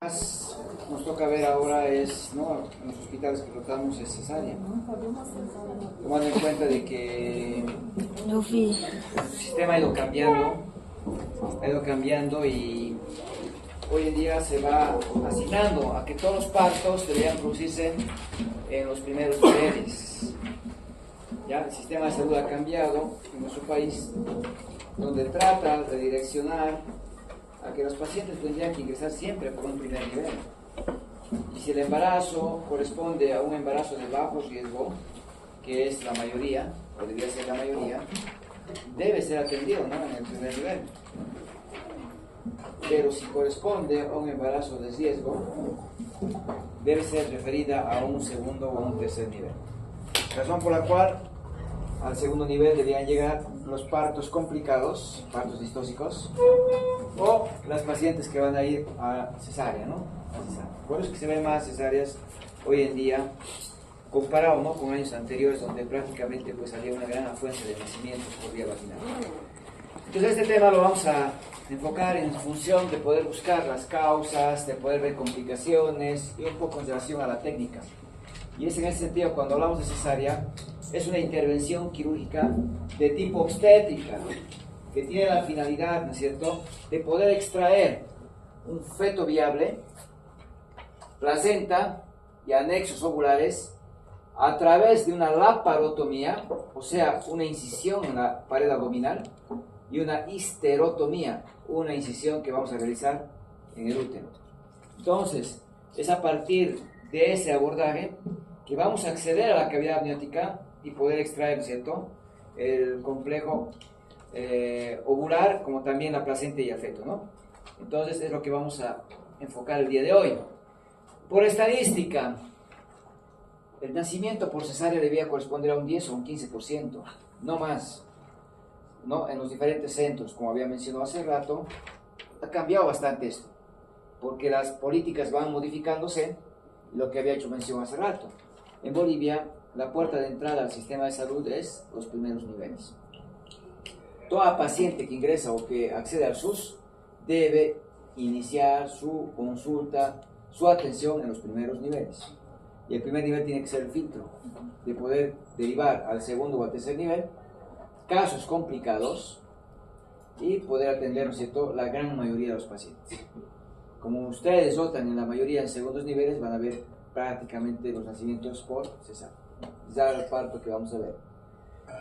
Más nos toca ver ahora es, ¿no? En los hospitales que tratamos es cesárea, tomando en cuenta de que el sistema ha ido cambiando y hoy en día se va asignando a que todos los partos deberían producirse en los primeros niveles. Ya el sistema de salud ha cambiado en nuestro país, donde trata de direccionar a que los pacientes tendrían que ingresar siempre por un primer nivel. Y si el embarazo corresponde a un embarazo de bajo riesgo, que es la mayoría, o debería ser la mayoría, debe ser atendido, ¿no?, en el primer nivel. Pero si corresponde a un embarazo de riesgo, debe ser referida a un segundo o a un tercer nivel. Razón por la cual al segundo nivel deberían llegar los partos complicados, partos distóxicos, o las pacientes que van a ir a cesárea, ¿no? A cesárea. Por eso es que se ven más cesáreas hoy en día, comparado, ¿no?, con años anteriores, donde prácticamente pues había una gran afluencia de nacimientos por vía vaginal. Entonces este tema lo vamos a enfocar en función de poder buscar las causas, de poder ver complicaciones y un poco en relación a la técnica. Y es en ese sentido, cuando hablamos de cesárea, es una intervención quirúrgica de tipo obstétrica, que tiene la finalidad, ¿no es cierto?, de poder extraer un feto viable, placenta y anexos ovulares a través de una laparotomía, o sea, una incisión en la pared abdominal, y una histerotomía, una incisión que vamos a realizar en el útero. Entonces, es a partir de ese abordaje que vamos a acceder a la cavidad amniótica y poder extraer, ¿no es cierto?, el complejo ovular, como también la placenta y el feto, ¿no? Entonces es lo que vamos a enfocar el día de hoy. Por estadística, el nacimiento por cesárea debía corresponder a un 10 o un 15%, no más, ¿no? En los diferentes centros, como había mencionado hace rato, ha cambiado bastante esto, porque las políticas van modificándose, lo que había hecho mención hace rato. En Bolivia, la puerta de entrada al sistema de salud es los primeros niveles. Toda paciente que ingresa o que accede al SUS debe iniciar su consulta, su atención en los primeros niveles. Y el primer nivel tiene que ser el filtro de poder derivar al segundo o al tercer nivel casos complicados y poder atender, ¿no es cierto?, la gran mayoría de los pacientes. Como ustedes notan, en la mayoría de segundos niveles van a ver prácticamente los nacimientos por cesárea. Ya el parto que vamos a ver.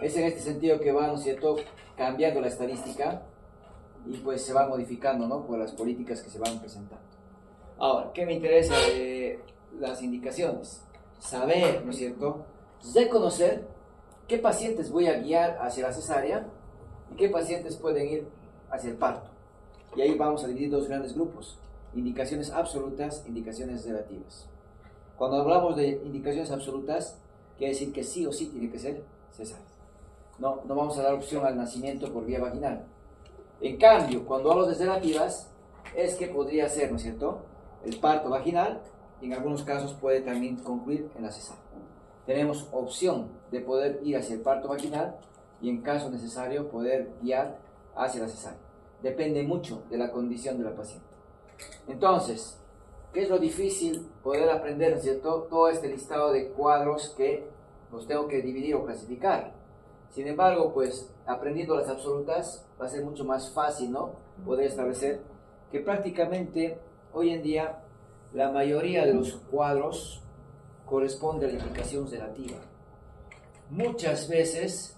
Es en este sentido que va, ¿no es cierto?, cambiando la estadística y pues se va modificando, ¿no?, por las políticas que se van presentando. Ahora, ¿qué me interesa de las indicaciones? Saber, ¿no es cierto?, reconocer qué pacientes voy a guiar hacia la cesárea y qué pacientes pueden ir hacia el parto. Y ahí vamos a dividir dos grandes grupos: indicaciones absolutas, indicaciones relativas. Cuando hablamos de indicaciones absolutas, quiere decir que sí o sí tiene que ser cesárea. No vamos a dar opción al nacimiento por vía vaginal. En cambio, cuando hablo de relativas, es que podría ser, ¿no es cierto?, el parto vaginal, y en algunos casos puede también concluir en la cesárea. Tenemos opción de poder ir hacia el parto vaginal y, en caso necesario, poder guiar hacia la cesárea. Depende mucho de la condición de la paciente. Entonces, ¿qué es lo difícil? Poder aprender, ¿no es cierto?, todo este listado de cuadros que los tengo que dividir o clasificar. Sin embargo, pues, aprendiendo las absolutas va a ser mucho más fácil, ¿no?, poder establecer que prácticamente hoy en día la mayoría de los cuadros corresponde a la indicación relativa. Muchas veces,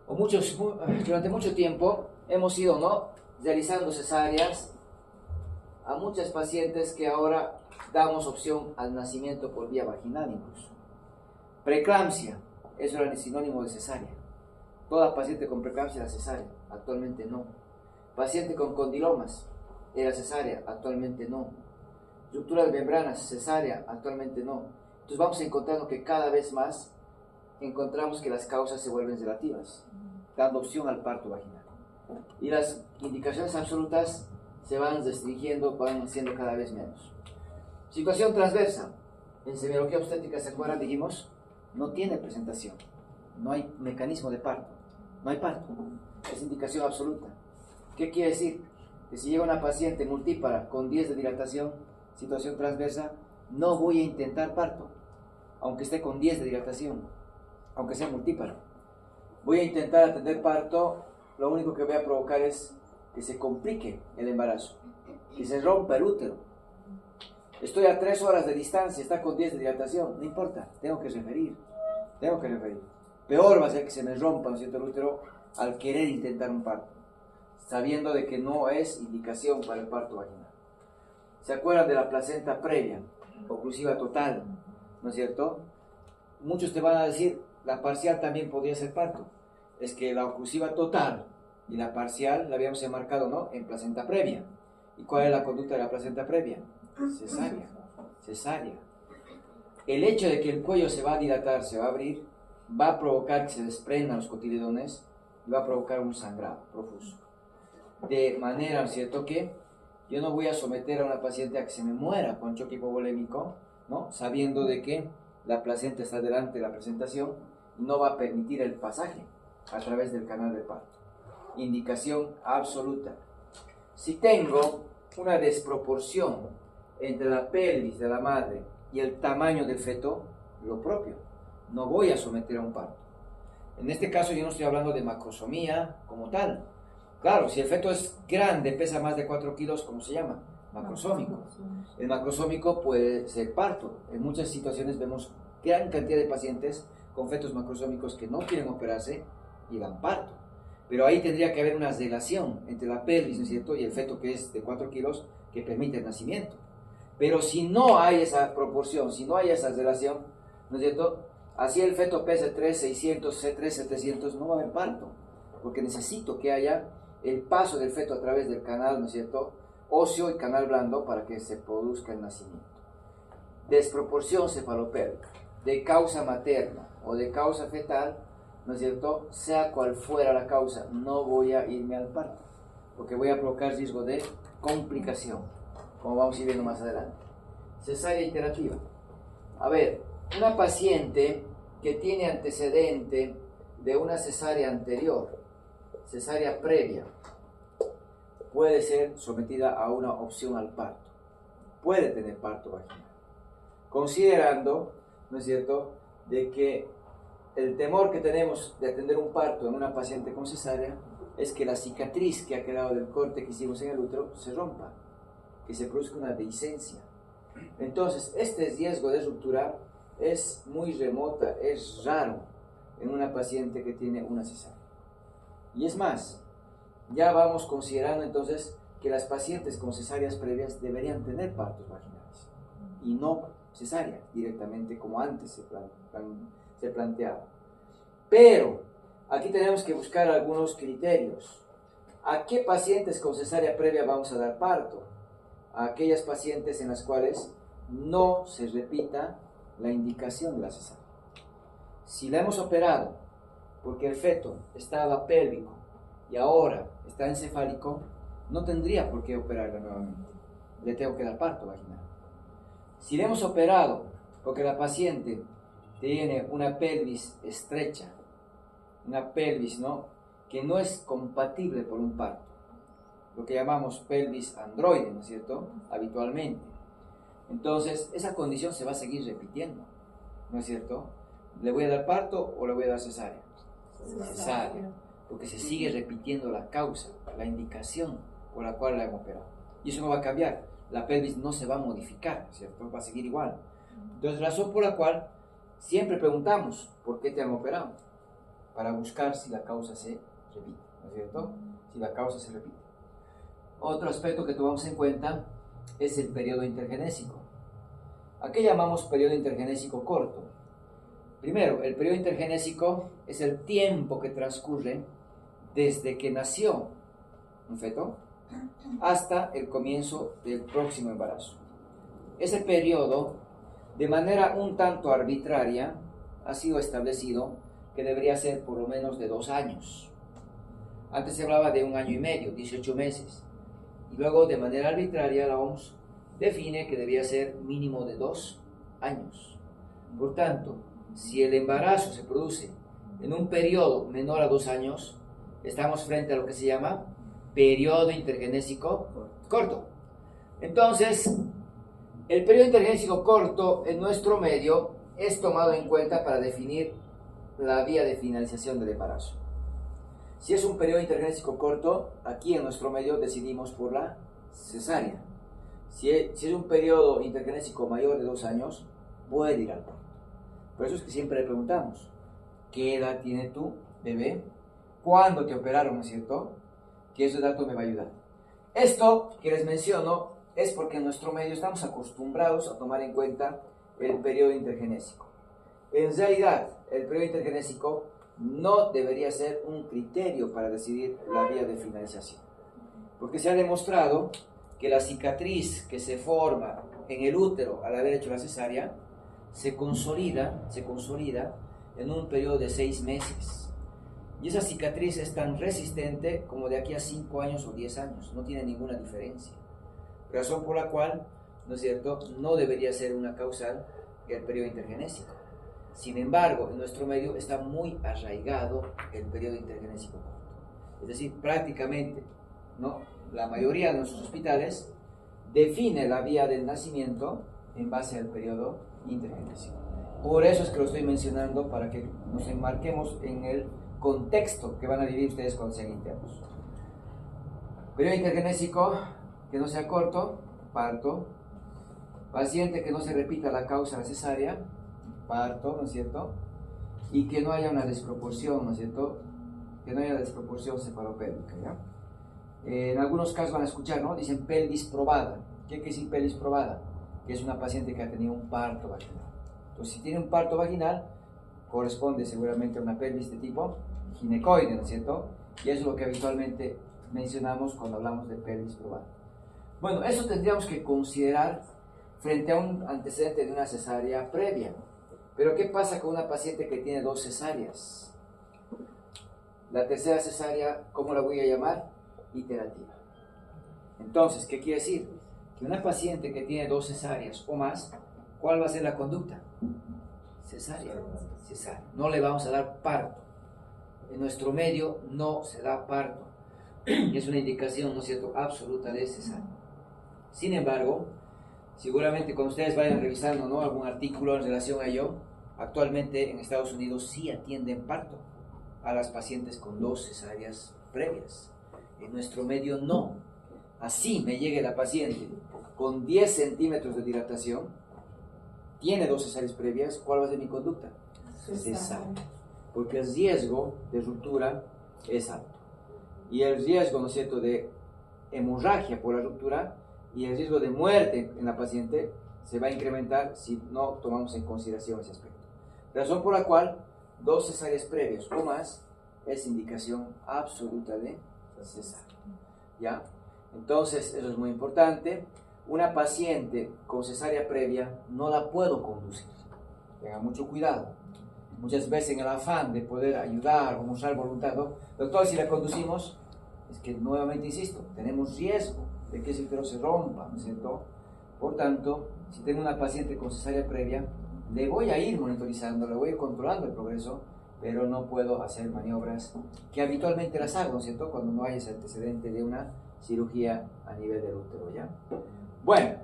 durante mucho tiempo, hemos ido, ¿no?, realizando cesáreas a muchas pacientes que ahora damos opción al nacimiento por vía vaginal incluso. Preeclampsia, eso era el sinónimo de cesárea. Toda paciente con preeclampsia era cesárea, actualmente no. Paciente con condilomas era cesárea, actualmente no. Ruptura de membranas, cesárea, actualmente no. Entonces vamos encontrando que cada vez más encontramos que las causas se vuelven relativas, dando opción al parto vaginal. Y las indicaciones absolutas se van restringiendo, van siendo cada vez menos. Situación transversa. En semiología obstétrica, ¿se acuerdan? Dijimos, no tiene presentación, no hay mecanismo de parto, no hay parto, es indicación absoluta. ¿Qué quiere decir? Que si llega una paciente multípara con 10 de dilatación, situación transversa, no voy a intentar parto, aunque esté con 10 de dilatación, aunque sea multíparo. Voy a intentar atender parto, lo único que voy a provocar es que se complique el embarazo, que se rompa el útero. Estoy a 3 horas de distancia, está con 10 de dilatación, no importa, tengo que referir. Peor va a ser que se me rompa, ¿no es cierto?, el útero al querer intentar un parto, sabiendo de que no es indicación para el parto vaginal. ¿Se acuerdan de la placenta previa, oclusiva total, no es cierto? Muchos te van a decir, la parcial también podría ser parto. Es que la oclusiva total y la parcial la habíamos enmarcado, ¿no?, en placenta previa. ¿Y cuál es la conducta de la placenta previa? Cesárea. El hecho de que el cuello se va a dilatar, se va a abrir, va a provocar que se desprendan los cotiledones y va a provocar un sangrado profuso. De manera, ¿no es cierto?, que yo no voy a someter a una paciente a que se me muera con choque hipovolémico, ¿no?, sabiendo de que la placenta está delante de la presentación y no va a permitir el pasaje a través del canal de parto. Indicación absoluta. Si tengo una desproporción entre la pelvis de la madre y el tamaño del feto, lo propio, no voy a someter a un parto. En este caso yo no estoy hablando de macrosomía como tal. Claro, si el feto es grande, pesa más de 4 kilos, ¿cómo se llama? Macrosómico. El macrosómico puede ser parto. En muchas situaciones vemos gran cantidad de pacientes con fetos macrosómicos que no quieren operarse y dan parto. Pero ahí tendría que haber una relación entre la pelvis, ¿no es cierto?, y el feto, que es de 4 kilos, que permite el nacimiento. Pero si no hay esa proporción, si no hay esa relación, ¿no es cierto?, así el feto pese 3,600, 3,700, no va a haber parto, porque necesito que haya el paso del feto a través del canal, ¿no es cierto?, óseo y canal blando para que se produzca el nacimiento. Desproporción cefalopélvica, de causa materna o de causa fetal, ¿no es cierto?, sea cual fuera la causa, no voy a irme al parto, porque voy a provocar riesgo de complicación, como vamos a ir viendo más adelante. Cesárea iterativa. A ver, una paciente que tiene antecedente de una cesárea anterior, cesárea previa, puede ser sometida a una opción al parto. Puede tener parto vaginal. Considerando, ¿no es cierto?, de que el temor que tenemos de atender un parto en una paciente con cesárea es que la cicatriz que ha quedado del corte que hicimos en el útero se rompa, que se produzca una dehiscencia. Entonces, este riesgo de ruptura es muy remota, es raro en una paciente que tiene una cesárea. Y es más, ya vamos considerando entonces que las pacientes con cesáreas previas deberían tener partos vaginales y no cesárea directamente como antes se planteaba. Pero aquí tenemos que buscar algunos criterios. ¿A qué pacientes con cesárea previa vamos a dar parto? A aquellas pacientes en las cuales no se repita la indicación de la cesárea. Si la hemos operado porque el feto estaba pélvico y ahora está encefálico, no tendría por qué operarla nuevamente. Le tengo que dar parto vaginal. Si le hemos operado porque la paciente tiene una pelvis estrecha, una pelvis, ¿no?, que no es compatible por un parto, lo que llamamos pelvis androide, ¿no es cierto?, habitualmente. Entonces, esa condición se va a seguir repitiendo, ¿no es cierto? ¿Le voy a dar parto o le voy a dar cesárea? Cesárea, porque se sigue repitiendo la causa, la indicación por la cual la hemos operado. Y eso no va a cambiar, la pelvis no se va a modificar, ¿no es cierto?, va a seguir igual. Entonces, razón por la cual siempre preguntamos, ¿por qué te han operado? Para buscar si la causa se repite, ¿no es cierto? Si la causa se repite. Otro aspecto que tomamos en cuenta es el periodo intergenésico. ¿A qué llamamos periodo intergenésico corto? Primero, el periodo intergenésico es el tiempo que transcurre desde que nació un feto hasta el comienzo del próximo embarazo. Ese periodo, de manera un tanto arbitraria, ha sido establecido que debería ser por lo menos de 2 años. Antes se hablaba de 1 año y medio, 18 meses. Y luego, de manera arbitraria, la OMS define que debía ser mínimo de 2 años. Por tanto, si el embarazo se produce en un periodo menor a 2 años, estamos frente a lo que se llama periodo intergenésico corto. Entonces, El periodo intergenésico corto en nuestro medio es tomado en cuenta para definir la vía de finalización del embarazo. Si es un periodo intergenésico corto, aquí en nuestro medio decidimos por la cesárea. Si es un periodo intergenésico mayor de 2 años, puede ir al parto. Por eso es que siempre le preguntamos, ¿qué edad tiene tu bebé? ¿Cuándo te operaron, no es cierto? Que ese dato me va a ayudar. Esto que les menciono es porque en nuestro medio estamos acostumbrados a tomar en cuenta el periodo intergenésico. En realidad, el periodo intergenésico no debería ser un criterio para decidir la vía de finalización, porque se ha demostrado que la cicatriz que se forma en el útero al haber hecho la cesárea se consolida en un periodo de 6 meses. Y esa cicatriz es tan resistente como de aquí a 5 años o 10 años, no tiene ninguna diferencia. Razón por la cual, ¿no es cierto?, no debería ser una causal el periodo intergenésico. Sin embargo, en nuestro medio está muy arraigado el periodo intergenésico corto. Es decir, prácticamente, ¿no?, la mayoría de nuestros hospitales define la vía del nacimiento en base al periodo intergenésico. Por eso es que lo estoy mencionando, para que nos enmarquemos en el contexto que van a vivir ustedes cuando sean internos. Periodo intergenésico que no sea corto, parto. Paciente que no se repita la causa de la cesárea, parto, ¿no es cierto? Y que no haya una desproporción, ¿no es cierto? Que no haya desproporción cefalopélvica, ¿ya? En algunos casos van a escuchar, ¿no? Dicen pelvis probada. ¿Qué quiere decir pelvis probada? Que es una paciente que ha tenido un parto vaginal. Entonces, si tiene un parto vaginal, corresponde seguramente a una pelvis de tipo ginecoide, ¿no es cierto? Y eso es lo que habitualmente mencionamos cuando hablamos de pelvis probada. Bueno, eso tendríamos que considerar frente a un antecedente de una cesárea previa. Pero ¿qué pasa con una paciente que tiene 2 cesáreas? La tercera cesárea, ¿cómo la voy a llamar? Iterativa. Entonces, ¿qué quiere decir? Que una paciente que tiene 2 cesáreas o más, ¿cuál va a ser la conducta? Cesárea. Cesárea. No le vamos a dar parto. En nuestro medio no se da parto. Es una indicación, ¿no es cierto?, absoluta de cesárea. Sin embargo, seguramente cuando ustedes vayan revisando, ¿no?, algún artículo en relación a ello, actualmente en Estados Unidos sí atienden parto a las pacientes con 2 cesáreas previas. En nuestro medio no. Así me llegue la paciente con 10 centímetros de dilatación, tiene 2 cesáreas previas, ¿cuál va a ser mi conducta? Cesárea. Porque el riesgo de ruptura es alto. Y el riesgo, ¿no es cierto?, de hemorragia por la ruptura y el riesgo de muerte en la paciente se va a incrementar si no tomamos en consideración ese aspecto. Razón por la cual 2 cesáreas previas o más es indicación absoluta de cesárea. ¿Ya? Entonces, eso es muy importante. Una paciente con cesárea previa no la puedo conducir. Tengan mucho cuidado. Muchas veces en el afán de poder ayudar o mostrar voluntad, ¿no?, doctor, si la conducimos, es que nuevamente insisto, tenemos riesgo de que ese útero se rompa, ¿no es cierto? Por tanto, si tengo una paciente con cesárea previa, le voy a ir monitorizando, le voy a ir controlando el progreso, pero no puedo hacer maniobras que habitualmente las hago, ¿no es cierto?, cuando no hay ese antecedente de una cirugía a nivel del útero, ¿ya? Bueno,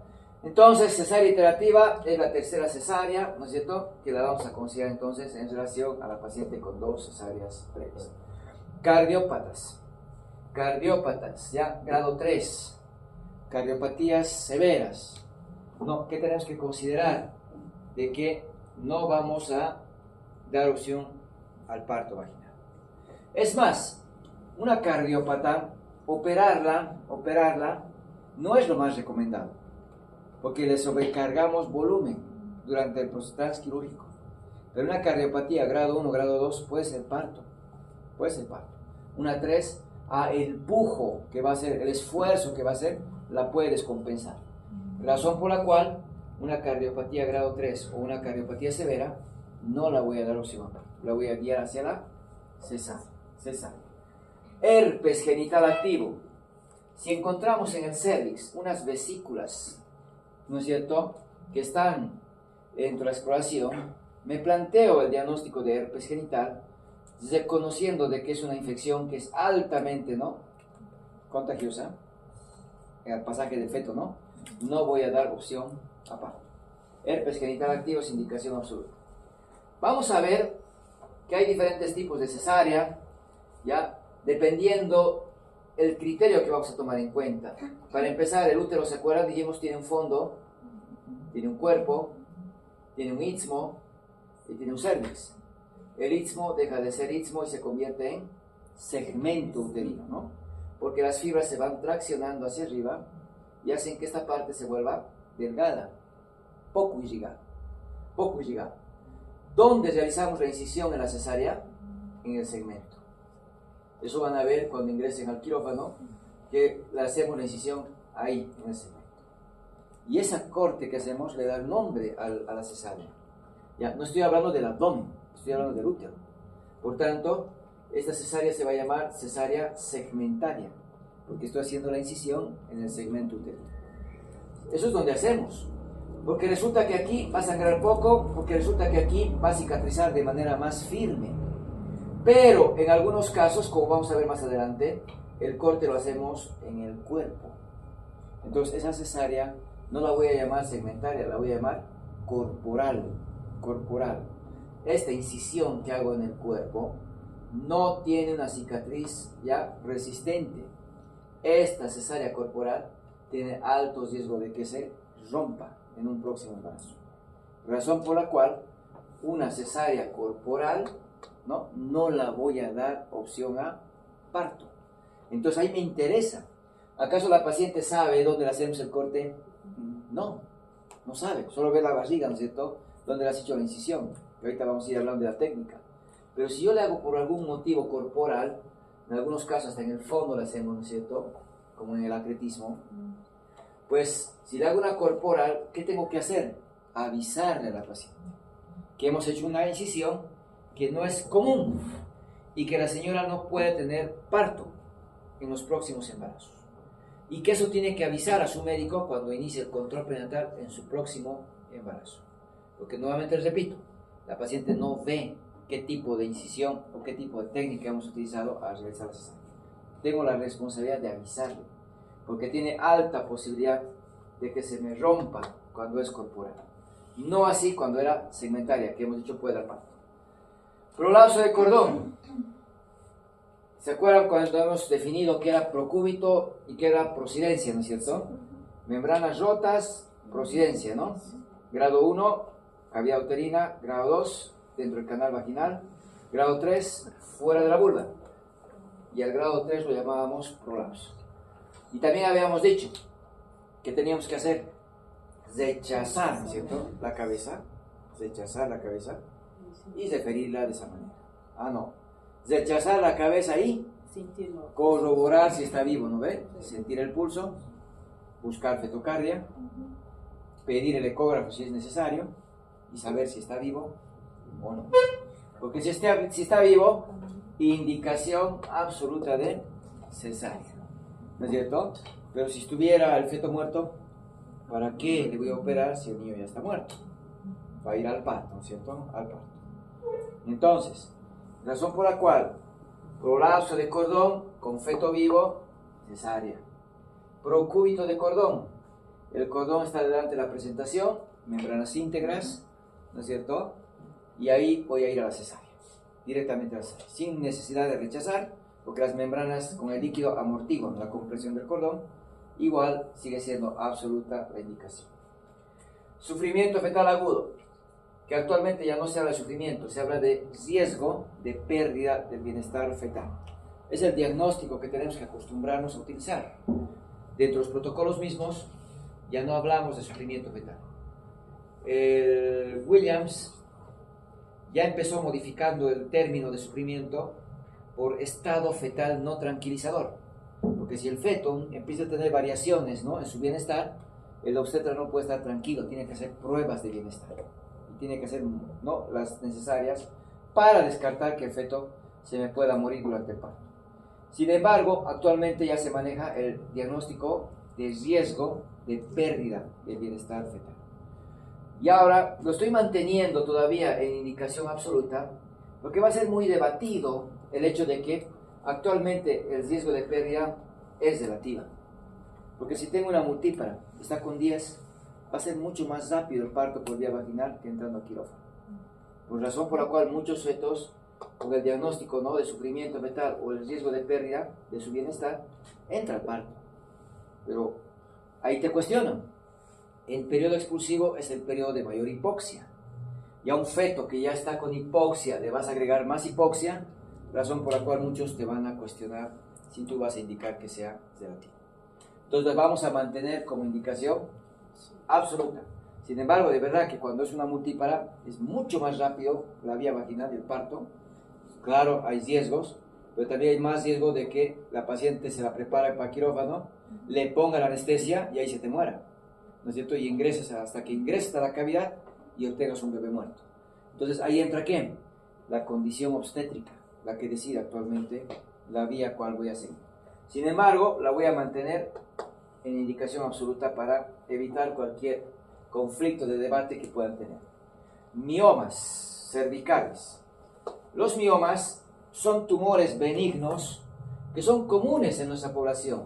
entonces cesárea iterativa es la tercera cesárea, ¿no es cierto?, que la vamos a considerar entonces en relación a la paciente con 2 cesáreas previas. Cardiópatas, ya, grado 3, cardiopatías severas. No, ¿qué tenemos que considerar? De que no vamos a dar opción al parto vaginal. Es más, una cardiópata, operarla no es lo más recomendado, porque le sobrecargamos volumen durante el proceso transquirúrgico. Pero una cardiopatía grado 1, grado 2 puede ser parto. Una 3, el pujo que va a hacer, el esfuerzo que va a hacer, la puede descompensar. Razón por la cual una cardiopatía grado 3 o una cardiopatía severa no la voy a dar opción a parto, la voy a guiar hacia la cesárea. Herpes genital activo. Si encontramos en el cervix unas vesículas, ¿no es cierto?, que están dentro de la exploración, me planteo el diagnóstico de herpes genital, reconociendo de que es una infección que es altamente, ¿no?, contagiosa, en el pasaje del feto, ¿no? No voy a dar opción a parto. Herpes genital activo es indicación absoluta. Vamos a ver que hay diferentes tipos de cesárea, ya, dependiendo el criterio que vamos a tomar en cuenta. Para empezar, el útero, ¿se acuerdan? Dijimos, tiene un fondo, tiene un cuerpo, tiene un istmo y tiene un cervix. El istmo deja de ser istmo y se convierte en segmento uterino, ¿no? Porque las fibras se van traccionando hacia arriba y hacen que esta parte se vuelva delgada, poco irrigada. ¿Dónde realizamos la incisión en la cesárea? En el segmento. Eso van a ver cuando ingresen al quirófano, que le hacemos la incisión ahí, en el segmento. Y esa corte que hacemos le da el nombre a la cesárea. Ya, no estoy hablando del abdomen, estoy hablando del útero. Por tanto, esta cesárea se va a llamar cesárea segmentaria, porque estoy haciendo la incisión en el segmento uterino. Eso es donde hacemos. Porque resulta que aquí va a sangrar poco, porque resulta que aquí va a cicatrizar de manera más firme. Pero en algunos casos, como vamos a ver más adelante, el corte lo hacemos en el cuerpo. Entonces esa cesárea no la voy a llamar segmentaria, la voy a llamar corporal. Esta incisión que hago en el cuerpo no tiene una cicatriz ya resistente. Esta cesárea corporal tiene alto riesgo de que se rompa en un próximo embarazo. Razón por la cual una cesárea corporal no la voy a dar opción a parto. Entonces ahí me interesa. ¿Acaso la paciente sabe dónde le hacemos el corte? No sabe. Solo ve la barriga, ¿no es cierto? Donde le has hecho la incisión. Y ahorita vamos a ir hablando de la técnica. Pero si yo le hago por algún motivo corporal, en algunos casos hasta en el fondo le hacemos, ¿no es cierto? Como en el acretismo. Pues si le hago una corporal, ¿qué tengo que hacer? Avisarle a la paciente que hemos hecho una incisión que no es común y que la señora no puede tener parto en los próximos embarazos. Y que eso tiene que avisar a su médico cuando inicie el control prenatal en su próximo embarazo. Porque nuevamente les repito, la paciente no ve qué tipo de incisión o qué tipo de técnica hemos utilizado al realizar la cesárea. Tengo la responsabilidad de avisarle, porque tiene alta posibilidad de que se me rompa cuando es corporal. No así cuando era segmentaria, que hemos dicho puede dar parto. Prolapso de cordón. ¿Se acuerdan cuando hemos definido qué era procúbito y qué era prosidencia, ¿no es cierto? Membranas rotas, prosidencia, ¿no? Grado 1, cavidad uterina. Grado 2, dentro del canal vaginal. Grado 3, fuera de la vulva. Y al grado 3 lo llamábamos prolapso. Y también habíamos dicho que teníamos que hacer rechazar, ¿no es cierto? La cabeza, rechazar la cabeza y referirla de esa manera. No. Rechazar la cabeza y corroborar si está vivo, ¿no ve? Sentir el pulso, buscar fetocardia, pedir el ecógrafo si es necesario y saber si está vivo o no. Porque si está vivo, indicación absoluta de cesárea, ¿no es cierto? Pero si estuviera el feto muerto, ¿para qué le voy a operar si el niño ya está muerto? Va a ir al parto, ¿no es cierto? Al parto. Entonces, razón por la cual prolapso de cordón con feto vivo, cesárea. Procúbito de cordón. El cordón está delante de la presentación, membranas íntegras, ¿no es cierto? Y ahí voy a ir a la cesárea, directamente a la cesárea, sin necesidad de rechazar, porque las membranas con el líquido amortiguan la compresión del cordón. Igual sigue siendo absoluta la indicación. Sufrimiento fetal agudo, que actualmente ya no se habla de sufrimiento, se habla de riesgo de pérdida del bienestar fetal. Es el diagnóstico que tenemos que acostumbrarnos a utilizar. Dentro de los protocolos mismos ya no hablamos de sufrimiento fetal. Williams ya empezó modificando el término de sufrimiento por estado fetal no tranquilizador. Porque si el feto empieza a tener variaciones, ¿no?, en su bienestar, el obstetra no puede estar tranquilo, tiene que hacer pruebas de bienestar. Y tiene que hacer, ¿no?, las necesarias para descartar que el feto se me pueda morir durante el parto. Sin embargo, actualmente ya se maneja el diagnóstico de riesgo de pérdida del bienestar fetal. Y ahora lo estoy manteniendo todavía en indicación absoluta, porque va a ser muy debatido el hecho de que actualmente el riesgo de pérdida es relativa. Porque si tengo una multípara, está con 10, va a ser mucho más rápido el parto por vía vaginal que entrando a quirófano. Por razón por la cual muchos fetos, con el diagnóstico, ¿no?, de sufrimiento fetal o el riesgo de pérdida de su bienestar, entra al parto. Pero ahí te cuestionan. El periodo expulsivo es el periodo de mayor hipoxia. Y a un feto que ya está con hipoxia le vas a agregar más hipoxia, razón por la cual muchos te van a cuestionar si tú vas a indicar que sea sedativo. Entonces vamos a mantener como indicación absoluta. Sin embargo, de verdad que cuando es una multípara es mucho más rápido la vía vaginal del parto. Claro, hay riesgos, pero también hay más riesgo de que la paciente se la prepare para quirófano, le ponga la anestesia y ahí se te muera, ¿no es cierto? Y ingreses hasta que ingreses a la cavidad y obtengas un bebé muerto. Entonces ahí entra ¿qué? La condición obstétrica, la que decide actualmente la vía cual voy a seguir. Sin embargo, la voy a mantener en indicación absoluta para evitar cualquier conflicto de debate que puedan tener. Miomas cervicales. Los miomas son tumores benignos que son comunes en nuestra población,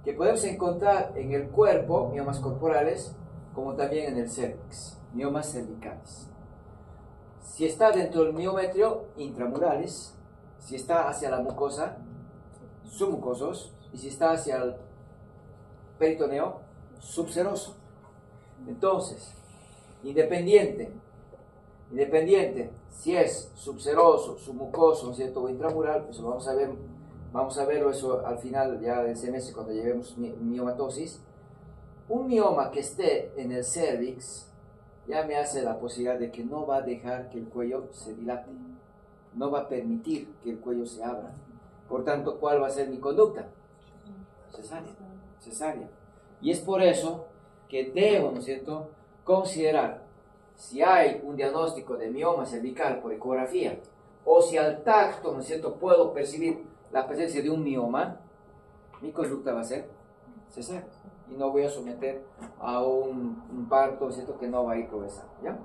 que podemos encontrar en el cuerpo, miomas corporales, como también en el cervix, miomas cervicales. Si está dentro del miometrio, intramurales; si está hacia la mucosa, submucosos; y si está hacia el peritoneo, subseroso. Entonces, independiente, si es subseroso, submucoso, ¿cierto?, o intramural, pues vamos a verlo eso al final ya del semestre cuando llevemos miomatosis. Un mioma que esté en el cervix ya me hace la posibilidad de que no va a dejar que el cuello se dilate, no va a permitir que el cuello se abra. Por tanto, ¿cuál va a ser mi conducta? Cesárea. Y es por eso que debo, ¿no es cierto?, considerar si hay un diagnóstico de mioma cervical por ecografía, o si al tacto, ¿no es cierto?, puedo percibir la presencia de un mioma, mi conducta va a ser cesárea. Y no voy a someter a un parto, ¿cierto?, que no va a ir progresando, ¿ya?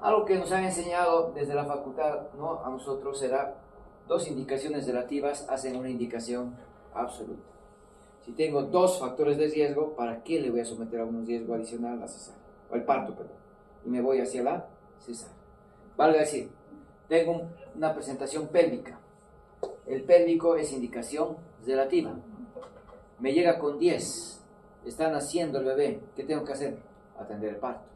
Algo que nos han enseñado desde la facultad, ¿no?, a nosotros será 2 indicaciones relativas hacen una indicación absoluta. Si tengo 2 factores de riesgo, ¿para qué le voy a someter a un riesgo adicional a la cesárea? O al parto, perdón. Y me voy hacia la cesárea. Valga decir, tengo una presentación pélvica. El pélvico es indicación relativa. Me llega con 10. Está naciendo el bebé. ¿Qué tengo que hacer? Atender el parto.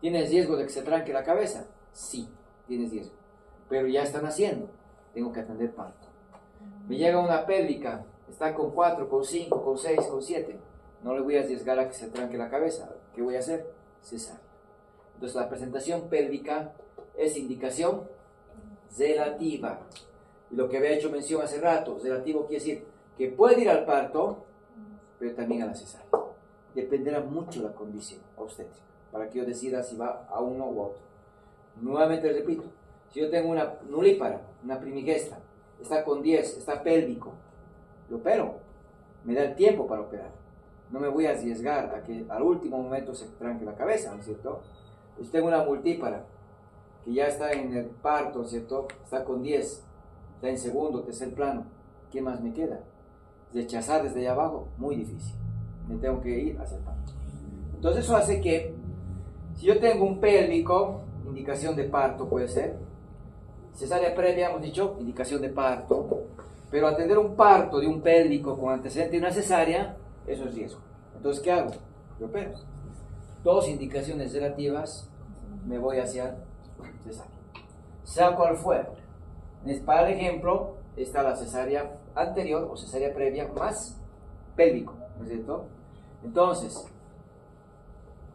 ¿Tienes riesgo de que se tranque la cabeza? Sí, tienes riesgo. Pero ya está naciendo. Tengo que atender parto. Me llega una pélvica. Está con 4, con 5, con 6, con 7. No le voy a arriesgar a que se tranque la cabeza. ¿Qué voy a hacer? Cesárea. Entonces la presentación pélvica es indicación relativa. Y lo que había hecho mención hace rato, relativo quiere decir que puede ir al parto, pero también a la cesárea. Dependerá mucho la condición obstétrica para que yo decida si va a uno u otro. Nuevamente repito, si yo tengo una nulípara, una primigestra, está con 10, está pélvico, lo opero, me da el tiempo para operar. No me voy a arriesgar a que al último momento se tranque la cabeza, ¿no es cierto? Pues tengo una multípara que ya está en el parto, ¿no es cierto? Está con 10, está en segundo, tercer plano. ¿Qué más me queda? Rechazar desde allá abajo, muy difícil. Me tengo que ir hacia el parto. Entonces eso hace que, si yo tengo un pélvico, indicación de parto puede ser. Cesárea previa, hemos dicho, indicación de parto. Pero atender un parto de un pélvico con antecedente de una cesárea, eso es riesgo. Entonces, ¿qué hago? Yo opero. 2 indicaciones relativas, me voy hacia cesárea. Sea cual fuera. Para el ejemplo, está la cesárea anterior o cesárea previa más pélvico, ¿no es cierto? Entonces,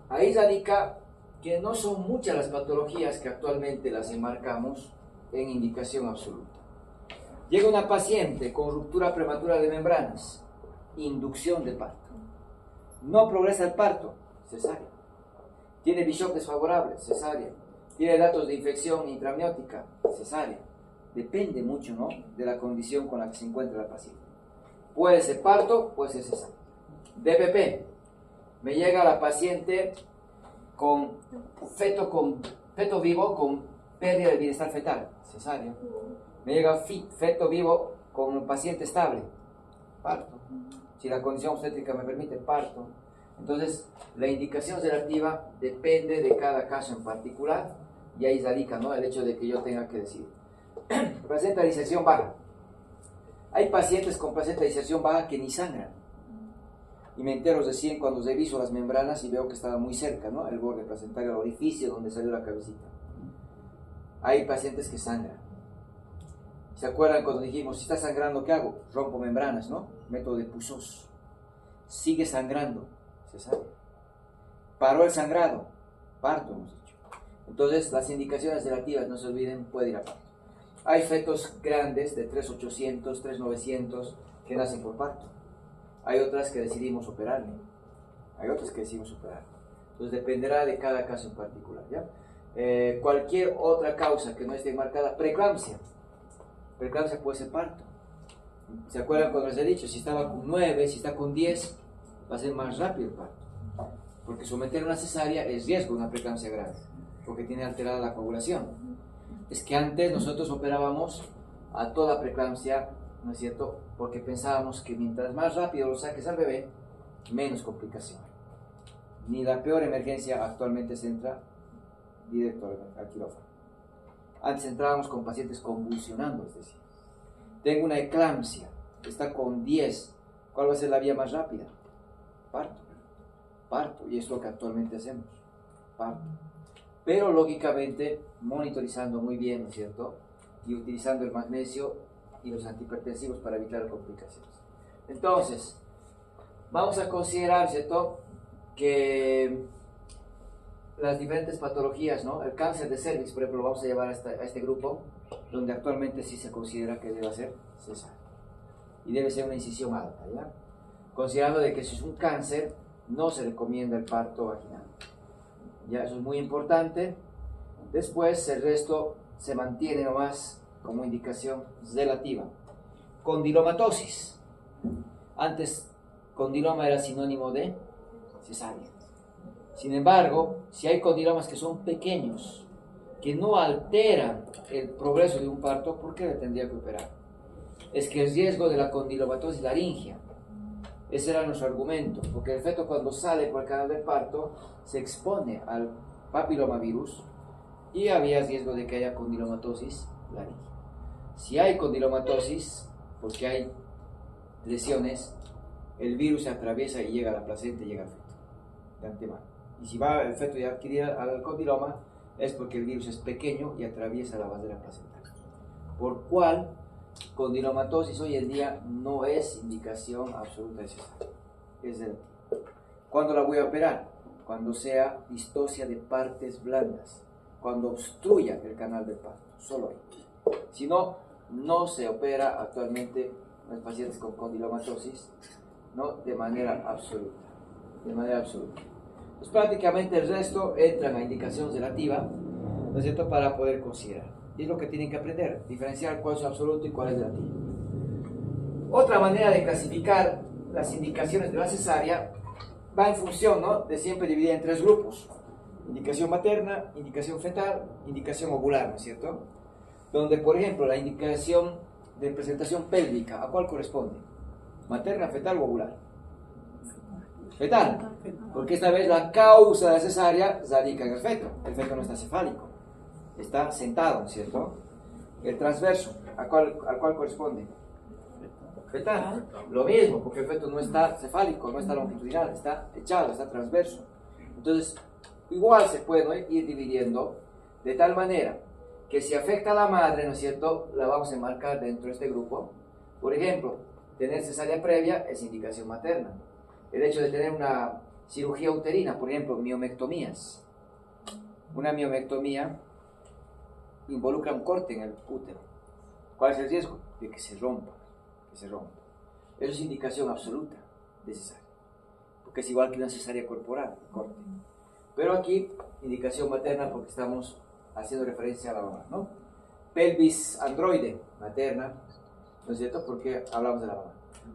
ahí radica que no son muchas las patologías que actualmente las enmarcamos en indicación absoluta. Llega una paciente con ruptura prematura de membranas, inducción de parto. No progresa el parto, cesárea. Tiene Bishop desfavorable, cesárea. Tiene datos de infección intramniótica, cesárea. Depende mucho, ¿no?, de la condición con la que se encuentra la paciente. Puede ser parto, puede ser cesárea. DPP. Me llega la paciente con feto vivo con pérdida de bienestar fetal, cesárea. Me llega feto vivo con un paciente estable, parto. Si la condición obstétrica me permite, parto. Entonces, la indicación relativa depende de cada caso en particular, y ahí radica, ¿no?, el hecho de que yo tenga que decir. Placenta de inserción baja. Hay pacientes con placenta de inserción baja que ni sangran. Y me entero recién cuando reviso las membranas y veo que estaba muy cerca, ¿no?, el borde placentario, el orificio donde salió la cabecita. Hay pacientes que sangran. ¿Se acuerdan cuando dijimos, si está sangrando, qué hago? Rompo membranas, ¿no? Método de Pusos. Sigue sangrando, cesárea. Paró el sangrado, parto, hemos dicho. Entonces, las indicaciones relativas, no se olviden, puede ir a parto. Hay fetos grandes de 3.800, 3.900 que nacen por parto. Hay otras que decidimos operarle. Entonces, dependerá de cada caso en particular, ¿ya? Cualquier otra causa que no esté marcada, preeclampsia. Preeclampsia puede ser parto. ¿Se acuerdan cuando les he dicho? Si estaba con 9, si está con 10, va a ser más rápido el parto. Porque someter una cesárea es riesgo de una preeclampsia grave, porque tiene alterada la coagulación. Es que antes nosotros operábamos a toda preeclampsia, ¿no es cierto? Porque pensábamos que mientras más rápido lo saques al bebé, menos complicación. Ni la peor emergencia actualmente se entra directo al quirófano. Antes entrábamos con pacientes convulsionando, es decir, tengo una eclampsia, está con 10, ¿cuál va a ser la vía más rápida? Parto, y es lo que actualmente hacemos, parto. Pero lógicamente monitorizando muy bien, ¿no es cierto? Y utilizando el magnesio y los antihipertensivos para evitar complicaciones. Entonces, vamos a considerar, ¿cierto?, que las diferentes patologías, ¿no? El cáncer de cervix, por ejemplo, lo vamos a llevar a este grupo, donde actualmente sí se considera que debe ser cesárea. Y debe ser una incisión alta, ¿ya? Considerando de que si es un cáncer, no se recomienda el parto vaginal. Ya, eso es muy importante. Después, el resto se mantiene nomás como indicación relativa. Condilomatosis. Antes, condiloma era sinónimo de cesárea. Sin embargo, si hay condilomas que son pequeños, que no alteran el progreso de un parto, ¿por qué le tendría que operar? Es que el riesgo de la condilomatosis laringea. Ese era nuestro argumento, porque el feto cuando sale por el canal del parto se expone al papilomavirus y había riesgo de que haya condilomatosis laringea. Si hay condilomatosis, porque hay lesiones, el virus se atraviesa y llega a la placenta y llega al feto, de antemano. Y si va el feto y adquirir al condiloma, es porque el virus es pequeño y atraviesa la barrera placentaria. Por cual, condilomatosis hoy en día no es indicación absoluta de cesárea. Es relativa. ¿Cuándo la voy a operar? Cuando sea distocia de partes blandas, cuando obstruya el canal del parto, solo ahí. Si no, no se opera actualmente en los pacientes con condilomatosis, ¿no?, de manera absoluta. Pues prácticamente el resto entra en la indicación relativa, ¿no es cierto?, para poder considerar. Y es lo que tienen que aprender, diferenciar cuál es absoluto y cuál es relativo. Otra manera de clasificar las indicaciones de la cesárea va en función, ¿no?, de siempre dividida en 3 grupos. Indicación materna, indicación fetal, indicación ovular, ¿no es cierto? Donde, por ejemplo, la indicación de presentación pélvica, ¿a cuál corresponde? ¿Materna, fetal o ovular? Fetal, porque esta vez la causa de la cesárea radica en el feto no está cefálico, está sentado, ¿no es cierto? El transverso, ¿a cuál corresponde? Fetal, lo mismo, porque el feto no está cefálico, no está longitudinal, está echado, está transverso. Entonces, igual se puede, ¿no?, ir dividiendo de tal manera que si afecta a la madre, ¿no es cierto?, la vamos a enmarcar dentro de este grupo. Por ejemplo, tener cesárea previa es indicación materna. El hecho de tener una cirugía uterina, por ejemplo, miomectomías. Una miomectomía involucra un corte en el útero. ¿Cuál es el riesgo? De que se rompa. Eso es indicación absoluta de cesárea, porque es igual que una cesárea corporal, corte. Pero aquí, indicación materna, porque estamos haciendo referencia a la mamá, ¿no? Pelvis androide, materna, ¿no es cierto?, porque hablamos de la mamá.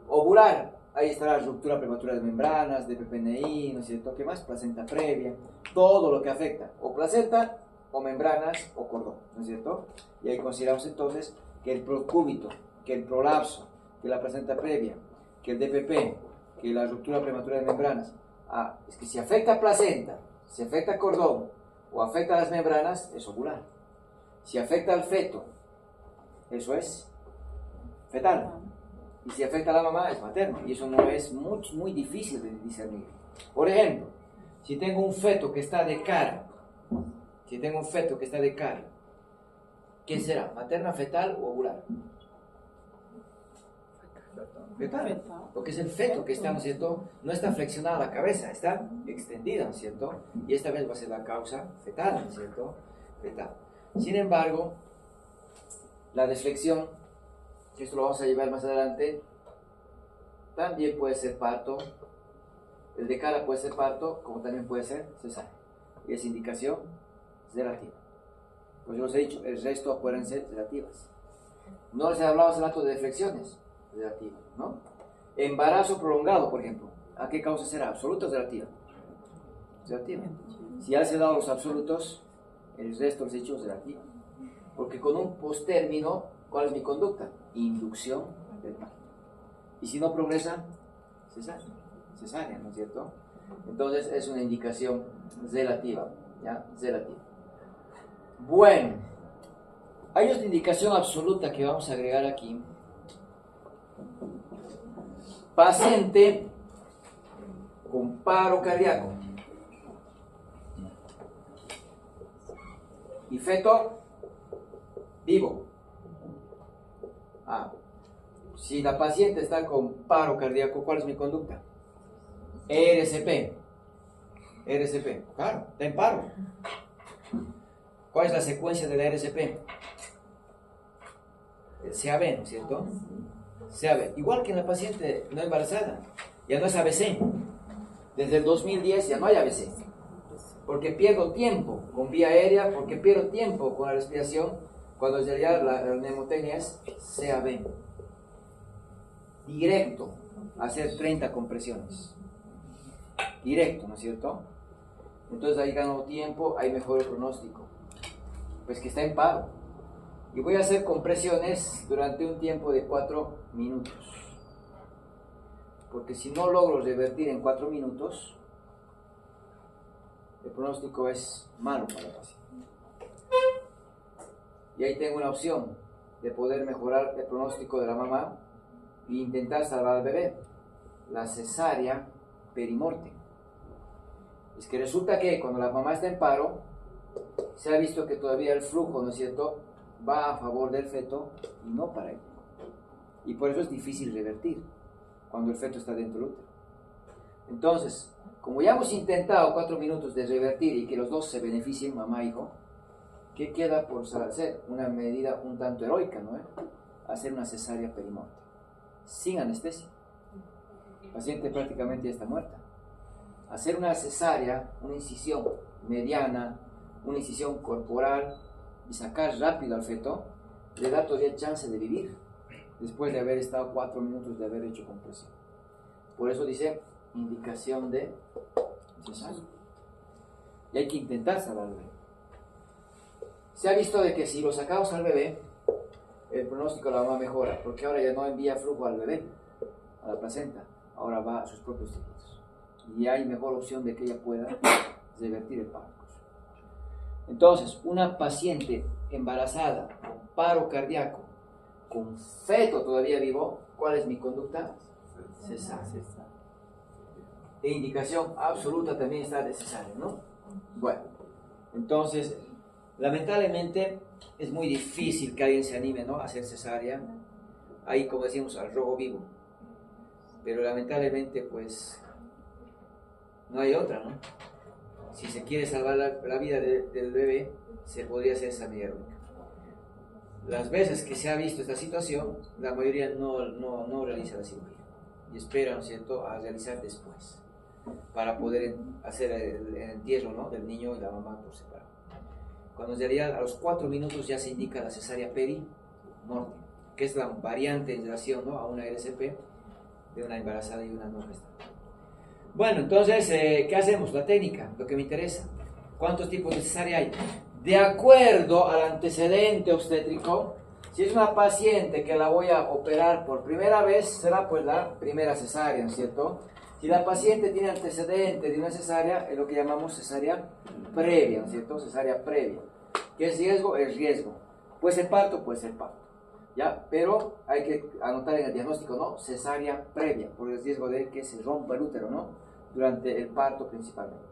Ovular, ahí está la ruptura prematura de membranas, de PPNI, ¿no es cierto? ¿Qué más? Placenta previa, todo lo que afecta, o placenta, o membranas, o cordón, ¿no es cierto? Y ahí consideramos entonces que el procúbito, que el prolapso, que la placenta previa, que el DPP, que la ruptura prematura de membranas, es que si afecta placenta, si afecta cordón o afecta las membranas, es ovular. Si afecta al feto, eso es fetal. Y si afecta a la mamá, es materno. Y eso no es muy difícil de discernir. Por ejemplo, si tengo un feto que está de cara, ¿qué será? ¿Materna, fetal o ovular? Fetal. Porque es el feto que está, ¿no es cierto? No está flexionada la cabeza, está extendida, ¿no es cierto? Y esta vez va a ser la causa fetal, ¿no es cierto? Fetal. Sin embargo, la deflexión, esto lo vamos a llevar más adelante, también puede ser parto. El de cara puede ser parto, como también puede ser cesárea. Y es indicación sedativa. Pues yo os he dicho, el resto pueden ser sedativas. No les he hablado hace rato de deflexiones sedativas, ¿no? Embarazo prolongado, por ejemplo. ¿A qué causa será? ¿Absoluta o sedativa? Sedativa. Si ya les he dado los absolutos, el resto los he hecho sedativa. Porque con un postérmino, ¿cuál es mi conducta? Inducción del parto. Y si no progresa, cesárea, ¿no es cierto? Entonces es una indicación sedativa, ¿ya? Sedativa. Bueno, hay otra indicación absoluta que vamos a agregar aquí. Paciente con paro cardíaco y feto vivo. Si la paciente está con paro cardíaco, ¿cuál es mi conducta? RCP, claro, está en paro. ¿Cuál es la secuencia de la RCP? CAB, ¿no es cierto? CAB. Igual que en la paciente no embarazada, ya no es ABC. Desde el 2010 ya no hay ABC. Porque pierdo tiempo con vía aérea, porque pierdo tiempo con la respiración, cuando en realidad la mnemotecnia es CAB. Directo, hacer 30 compresiones. Directo, ¿no es cierto? Entonces ahí gano tiempo, hay mejor pronóstico. Pues que está en paro. Y voy a hacer compresiones durante un tiempo de 4 minutos. Porque si no logro revertir en 4 minutos, el pronóstico es malo para el paciente. Y ahí tengo una opción de poder mejorar el pronóstico de la mamá e intentar salvar al bebé. La cesárea perimorte. Es que resulta que cuando la mamá está en paro, se ha visto que todavía el flujo, ¿no es cierto?, va a favor del feto y no para él. Y por eso es difícil revertir cuando el feto está dentro del útero. Entonces, como ya hemos intentado 4 minutos de revertir y que los dos se beneficien, mamá e hijo, ¿qué queda por hacer? Una medida un tanto heroica, ¿no? Hacer una cesárea perimorte, sin anestesia. El paciente prácticamente ya está muerta. Hacer una cesárea, una incisión mediana, una incisión corporal y sacar rápido al feto, le da todavía chance de vivir después de haber estado 4 minutos de haber hecho compresión. Por eso dice indicación de cesárea. Y hay que intentar salvar al bebé. Se ha visto de que si lo sacamos al bebé, el pronóstico de la mamá mejora, porque ahora ya no envía flujo al bebé, a la placenta, ahora va a sus propios tejidos. Y hay mejor opción de que ella pueda revertir el paro. Entonces, una paciente embarazada con paro cardíaco, con feto todavía vivo, ¿cuál es mi conducta? Cesárea. E indicación absoluta también está de cesárea, ¿no? Bueno, entonces, lamentablemente es muy difícil que alguien se anime, ¿no?, a hacer cesárea. Ahí, como decimos, al rojo vivo. Pero lamentablemente, pues, no hay otra, ¿no? Si se quiere salvar la vida del bebé, se podría hacer esa medida heroica. Las veces que se ha visto esta situación, la mayoría no realiza la cirugía y espera, ¿no es cierto?, a realizar después, para poder hacer el entierro, ¿no?, del niño y la mamá por separado. Cuando en realidad a los 4 minutos ya se indica la cesárea perimorte, que es la variante en relación, ¿no?, a una RCP de una embarazada y una no gestante. Bueno, entonces, ¿qué hacemos? La técnica, lo que me interesa. ¿Cuántos tipos de cesárea hay? De acuerdo al antecedente obstétrico, si es una paciente que la voy a operar por primera vez, será pues la primera cesárea, ¿no es cierto? Si la paciente tiene antecedente de una cesárea, es lo que llamamos cesárea previa, ¿no es cierto? Cesárea previa. ¿Qué es riesgo? Es riesgo. Puede ser parto, puede ser parto. ¿Ya? Pero hay que anotar en el diagnóstico, ¿no? Cesárea previa, por el riesgo de que se rompa el útero, ¿no? Durante el parto principalmente.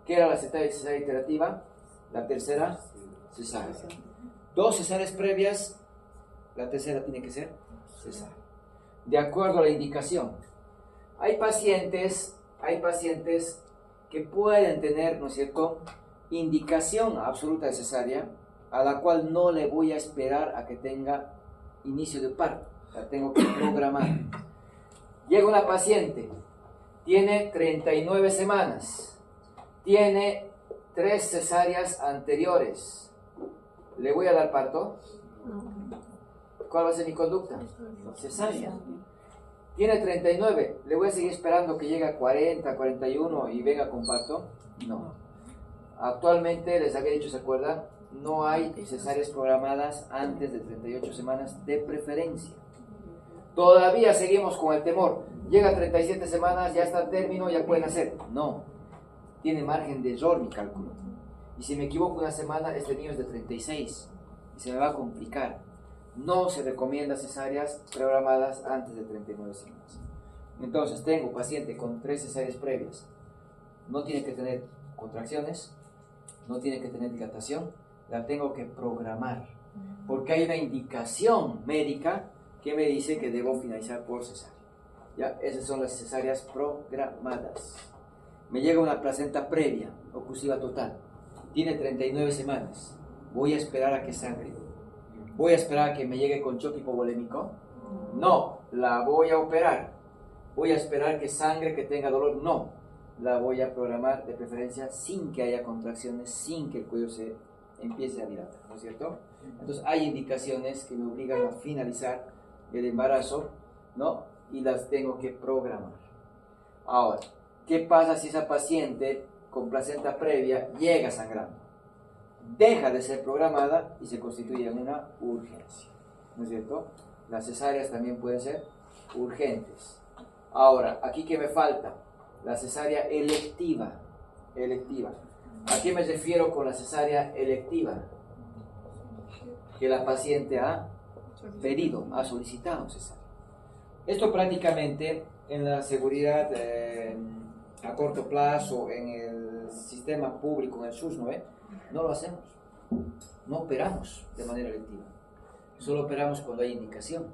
¿Qué era la cesárea iterativa? La tercera cesárea. 2 cesáreas previas, la tercera tiene que ser cesárea. De acuerdo a la indicación. Hay pacientes que pueden tener, ¿no es cierto?, indicación absoluta de cesárea, a la cual no le voy a esperar a que tenga inicio de parto, la tengo que programar. Llega una paciente, tiene 39 semanas, tiene 3 cesáreas anteriores. ¿Le voy a dar parto? ¿Cuál va a ser mi conducta? Cesárea. Tiene 39, ¿le voy a seguir esperando que llegue a 40, 41 y venga con parto? No. Actualmente, les había dicho, ¿se acuerdan? No hay cesáreas programadas antes de 38 semanas de preferencia. Todavía seguimos con el temor. Llega a 37 semanas, ya está al término, ya pueden hacer. No. Tiene margen de error mi cálculo. Y si me equivoco una semana, este niño es de 36 y se me va a complicar. No se recomienda cesáreas programadas antes de 39 semanas. Entonces, tengo paciente con 3 cesáreas previas. No tiene que tener contracciones, no tiene que tener dilatación, la tengo que programar. Porque hay una indicación médica que me dice que debo finalizar por cesárea. ¿Ya? Esas son las cesáreas programadas. Me llega una placenta previa, oclusiva total. Tiene 39 semanas. Voy a esperar a que sangre. ¿Voy a esperar a que me llegue con choque hipovolémico? No, la voy a operar. ¿Voy a esperar que sangre, que tenga dolor? No, la voy a programar de preferencia sin que haya contracciones, sin que el cuello se empiece a dilatar, ¿no es cierto? Entonces hay indicaciones que me obligan a finalizar el embarazo, ¿no? Y las tengo que programar. Ahora, ¿qué pasa si esa paciente con placenta previa llega sangrando? Deja de ser programada y se constituye en una urgencia, ¿no es cierto? Las cesáreas también pueden ser urgentes. Ahora, aquí que me falta, la cesárea electiva. ¿A qué me refiero con la cesárea electiva? Que la paciente ha pedido, ha solicitado cesárea. Esto prácticamente en la seguridad a corto plazo, en el sistema público, en el SUS, no lo hacemos. No operamos de manera electiva. Solo operamos cuando hay indicación.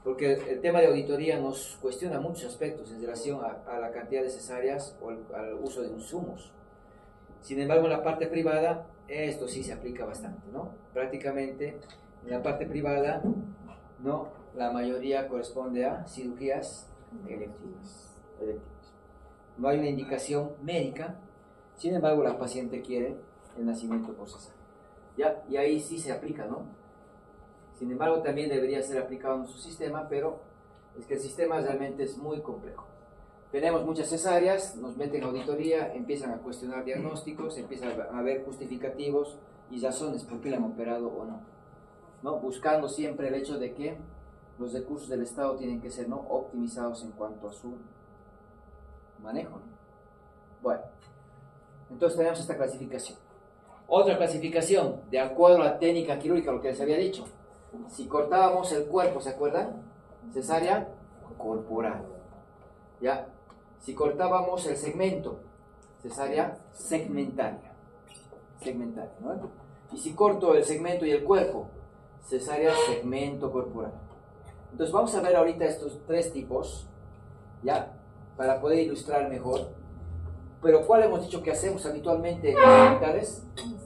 Porque el tema de auditoría nos cuestiona muchos aspectos en relación a la cantidad de cesáreas o al uso de insumos. Sin embargo, en la parte privada, esto sí se aplica bastante, ¿no? Prácticamente, en la parte privada, ¿no? La mayoría corresponde a cirugías electivas. No hay una indicación médica, sin embargo, la paciente quiere el nacimiento por cesárea. ¿Ya? Y ahí sí se aplica, ¿no? Sin embargo, también debería ser aplicado en su sistema, pero es que el sistema realmente es muy complejo. Tenemos muchas cesáreas, nos meten en auditoría, empiezan a cuestionar diagnósticos, empiezan a ver justificativos y razones por qué le han operado o no, ¿no? Buscando siempre el hecho de que los recursos del Estado tienen que ser, ¿no?, optimizados en cuanto a su manejo, ¿no? Bueno, entonces tenemos esta clasificación. Otra clasificación, de acuerdo a la técnica quirúrgica, lo que les había dicho. Si cortábamos el cuerpo, ¿se acuerdan? Cesárea corporal. ¿Ya? Si cortábamos el segmento, cesárea segmentaria. ¿No? Y si corto el segmento y el cuerpo, cesárea segmento corporal. Entonces vamos a ver ahorita estos 3 tipos, ¿ya? Para poder ilustrar mejor. Pero ¿cuál hemos dicho que hacemos habitualmente en los hospitales?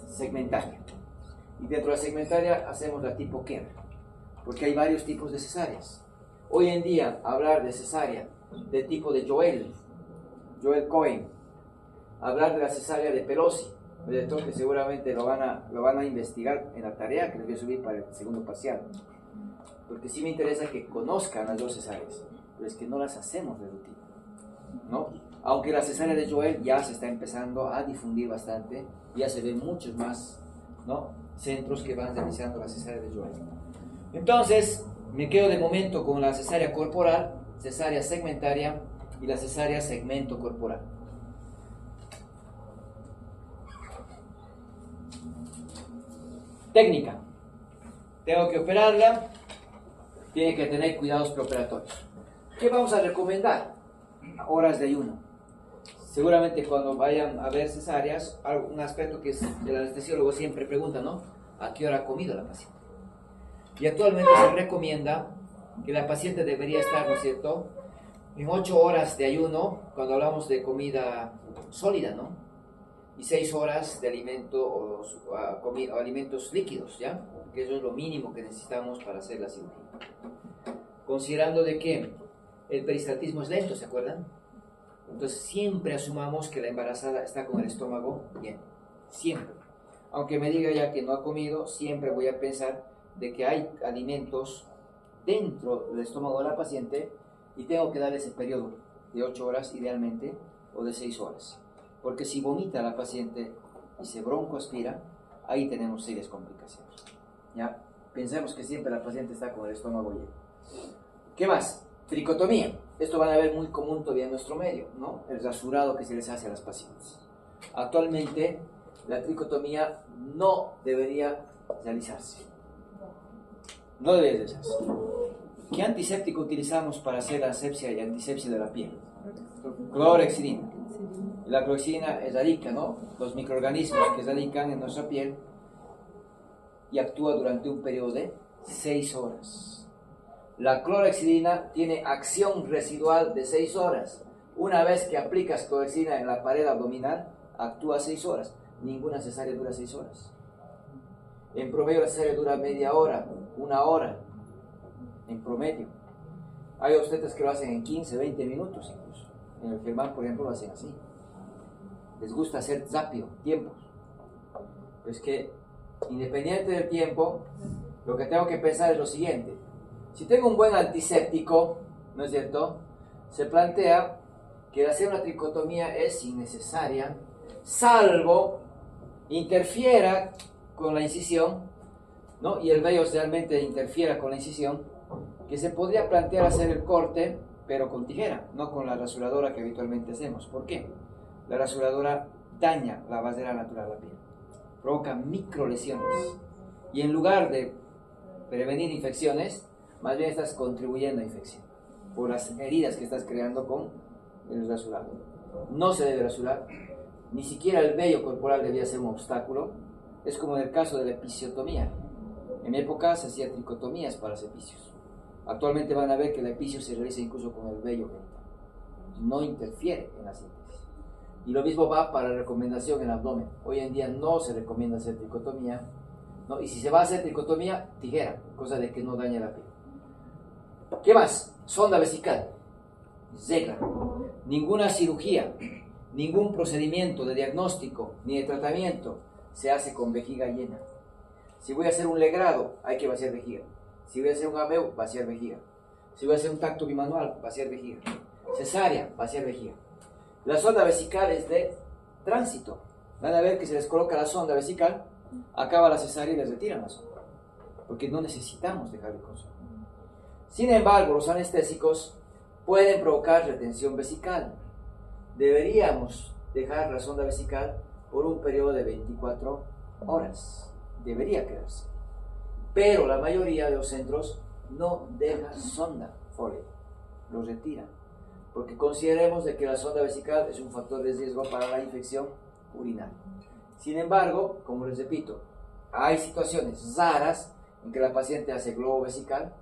Segmentaria. Y dentro de la segmentaria hacemos la tipo Kerr, porque hay varios tipos de cesáreas. Hoy en día, hablar de cesárea de tipo de Joel Cohen, hablar de la cesárea de Pelosi, que seguramente lo van a investigar en la tarea que les voy a subir para el segundo parcial, porque sí me interesa que conozcan las 2 cesáreas, pero es que no las hacemos de rutina, ¿no? Aunque la cesárea de Joel ya se está empezando a difundir bastante, ya se ven muchos más, ¿no?, centros que van realizando la cesárea de Joel. Entonces, me quedo de momento con la cesárea corporal, cesárea segmentaria y la cesárea segmento corporal. Técnica. Tengo que operarla, tiene que tener cuidados preoperatorios. ¿Qué vamos a recomendar? Horas de ayuno. Seguramente cuando vayan a ver cesáreas, un aspecto que el anestesiólogo siempre pregunta, ¿no? ¿A qué hora ha comido la paciente? Y actualmente se recomienda que la paciente debería estar, ¿no es cierto?, en 8 horas de ayuno, cuando hablamos de comida sólida, ¿no? Y 6 horas de alimento o alimentos líquidos, ¿ya? Que eso es lo mínimo que necesitamos para hacer la cirugía. Considerando de que el peristaltismo es lento, ¿se acuerdan? Entonces siempre asumamos que la embarazada está con el estómago lleno. Siempre. Aunque me diga ya que no ha comido, siempre voy a pensar de que hay alimentos dentro del estómago de la paciente y tengo que dar ese periodo de 8 horas idealmente o de 6 horas. Porque si vomita la paciente y se broncoaspira, ahí tenemos serias complicaciones. ¿Ya? Pensemos que siempre la paciente está con el estómago lleno. ¿Qué más? Tricotomía. Esto van a ver muy común todavía en nuestro medio, ¿no? El rasurado que se les hace a las pacientes. Actualmente, la tricotomía no debería realizarse. No debería realizarse. ¿Qué antiséptico utilizamos para hacer asepsia y antisepsia de la piel? Clorhexidina. La clorhexidina erradica, ¿no?, los microorganismos que radican en nuestra piel y actúa durante un periodo de 6 horas. La clorhexidina tiene acción residual de 6 horas. Una vez que aplicas clorhexidina en la pared abdominal, actúa 6 horas. Ninguna cesárea dura 6 horas. En promedio la cesárea dura media hora, 1 hora, en promedio. Hay obstetras que lo hacen en 15, 20 minutos incluso. En el Germán, por ejemplo, lo hacen así. Les gusta hacer rápido, tiempos. Pues que, independiente del tiempo, lo que tengo que pensar es lo siguiente. Si tengo un buen antiséptico, ¿no es cierto?, se plantea que hacer una tricotomía es innecesaria, salvo interfiera con la incisión, ¿no?, y el vello realmente interfiera con la incisión, que se podría plantear hacer el corte, pero con tijera, no con la rasuradora que habitualmente hacemos. ¿Por qué? La rasuradora daña la barrera natural de la piel, provoca microlesiones, y en lugar de prevenir infecciones, más bien estás contribuyendo a infección, por las heridas que estás creando con el rasurado. No se debe rasurar, ni siquiera el vello corporal debía ser un obstáculo. Es como en el caso de la episiotomía. En mi época se hacía tricotomías para los epicios. Actualmente van a ver que el epicio se realiza incluso con el vello genital. No interfiere en la síntesis. Y lo mismo va para la recomendación en abdomen. Hoy en día no se recomienda hacer tricotomía, ¿no? Y si se va a hacer tricotomía, tijera, cosa de que no dañe la piel. ¿Qué más? Sonda vesical. Regla. Ninguna cirugía, ningún procedimiento de diagnóstico ni de tratamiento se hace con vejiga llena. Si voy a hacer un legrado, hay que vaciar vejiga. Si voy a hacer un ABEU, vaciar vejiga. Si voy a hacer un tacto bimanual, vaciar vejiga. Cesárea, vaciar vejiga. La sonda vesical es de tránsito. Van a ver que se les coloca la sonda vesical, acaba la cesárea y les retiran la sonda, porque no necesitamos dejar de consumir. Sin embargo, los anestésicos pueden provocar retención vesical. Deberíamos dejar la sonda vesical por un periodo de 24 horas. Debería quedarse. Pero la mayoría de los centros no deja sonda Foley, lo retiran, porque consideremos de que la sonda vesical es un factor de riesgo para la infección urinaria. Sin embargo, como les repito, hay situaciones raras en que la paciente hace globo vesical,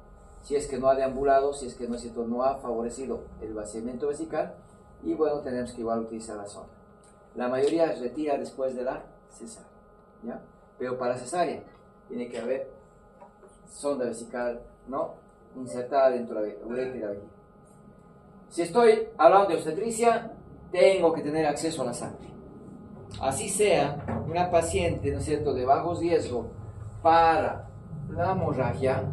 si es que no ha deambulado, si es que no ha favorecido el vaciamiento vesical, y bueno, tenemos que igual utilizar la sonda. La mayoría retira después de la cesárea, ¿ya? Pero para cesárea tiene que haber sonda vesical, ¿no?, insertada dentro de la uretra y la vejiga. Si estoy hablando de obstetricia, tengo que tener acceso a la sangre. Así sea una paciente, ¿no es cierto?, de bajo riesgo para la hemorragia,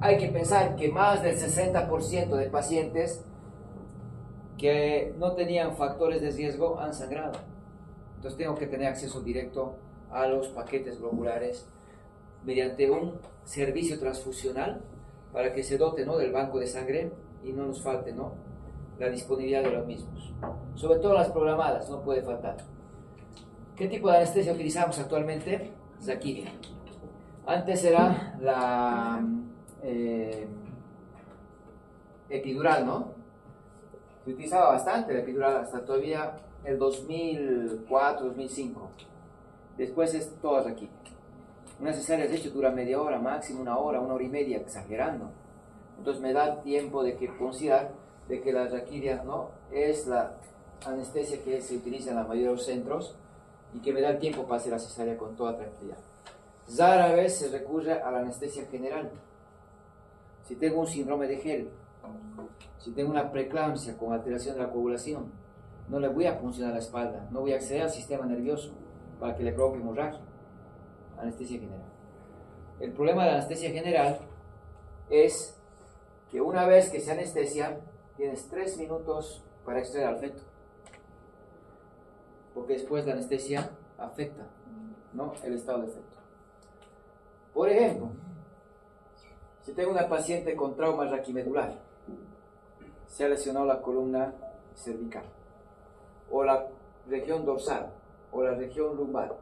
hay que pensar que más del 60% de pacientes que no tenían factores de riesgo han sangrado. Entonces tengo que tener acceso directo a los paquetes globulares mediante un servicio transfusional para que se dote, ¿no?, del banco de sangre y no nos falte, ¿no?, la disponibilidad de los mismos. Sobre todo las programadas, no puede faltar. ¿Qué tipo de anestesia utilizamos actualmente? Raquidia. Antes era la epidural, ¿no? Se utilizaba bastante la epidural hasta todavía el 2004, 2005. Después es toda raquidia. Una cesárea de hecho dura media hora, máximo una hora y media, exagerando. Entonces me da tiempo de que considerar de que la raquidia, ¿no?, es la anestesia que se utiliza en la mayoría de los centros y que me da el tiempo para hacer la cesárea con toda tranquilidad. Rara vez se recurre a la anestesia general. Si tengo un síndrome de Gel, si tengo una preeclampsia con alteración de la coagulación, no le voy a funcionar la espalda, no voy a acceder al sistema nervioso para que le provoque hemorragia. Anestesia general. El problema de la anestesia general es que una vez que se anestesia, tienes 3 minutos para extraer al feto, porque después la anestesia afecta, ¿no?, el estado de feto. Por ejemplo, si tengo una paciente con trauma raquimedular, se ha lesionado la columna cervical, o la región dorsal, o la región lumbar,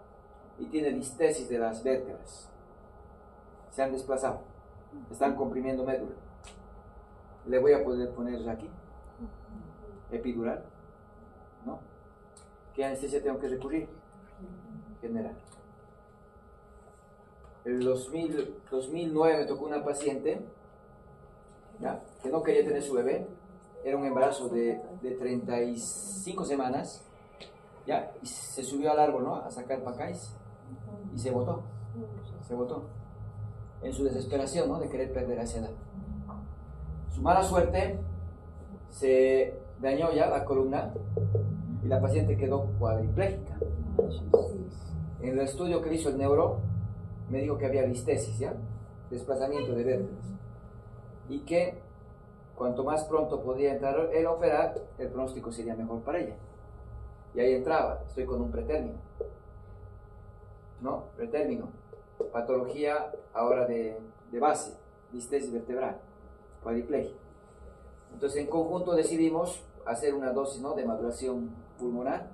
y tiene listesis de las vértebras, se han desplazado, están comprimiendo médula, ¿le voy a poder poner aquí epidural? ¿No? ¿Qué anestesia tengo que recurrir? General. En el 2009 me tocó una paciente, ¿ya?, que no quería tener su bebé, era un embarazo de 35 semanas, ¿ya?, y se subió al árbol, ¿no?, a sacar pacáis y se botó, en su desesperación, ¿no?, de querer perder a esa edad. Su mala suerte, se dañó ya la columna y la paciente quedó cuadriplégica. En el estudio que hizo el neuro, me dijo que había listesis, ¿ya?, desplazamiento de vértebras, y que cuanto más pronto podía entrar el operar, el pronóstico sería mejor para ella. Y ahí entraba, estoy con un pretérmino, ¿no?, pretérmino, patología ahora de base, listesis vertebral, cuadriplegia. Entonces en conjunto decidimos hacer una dosis, ¿no?, de maduración pulmonar,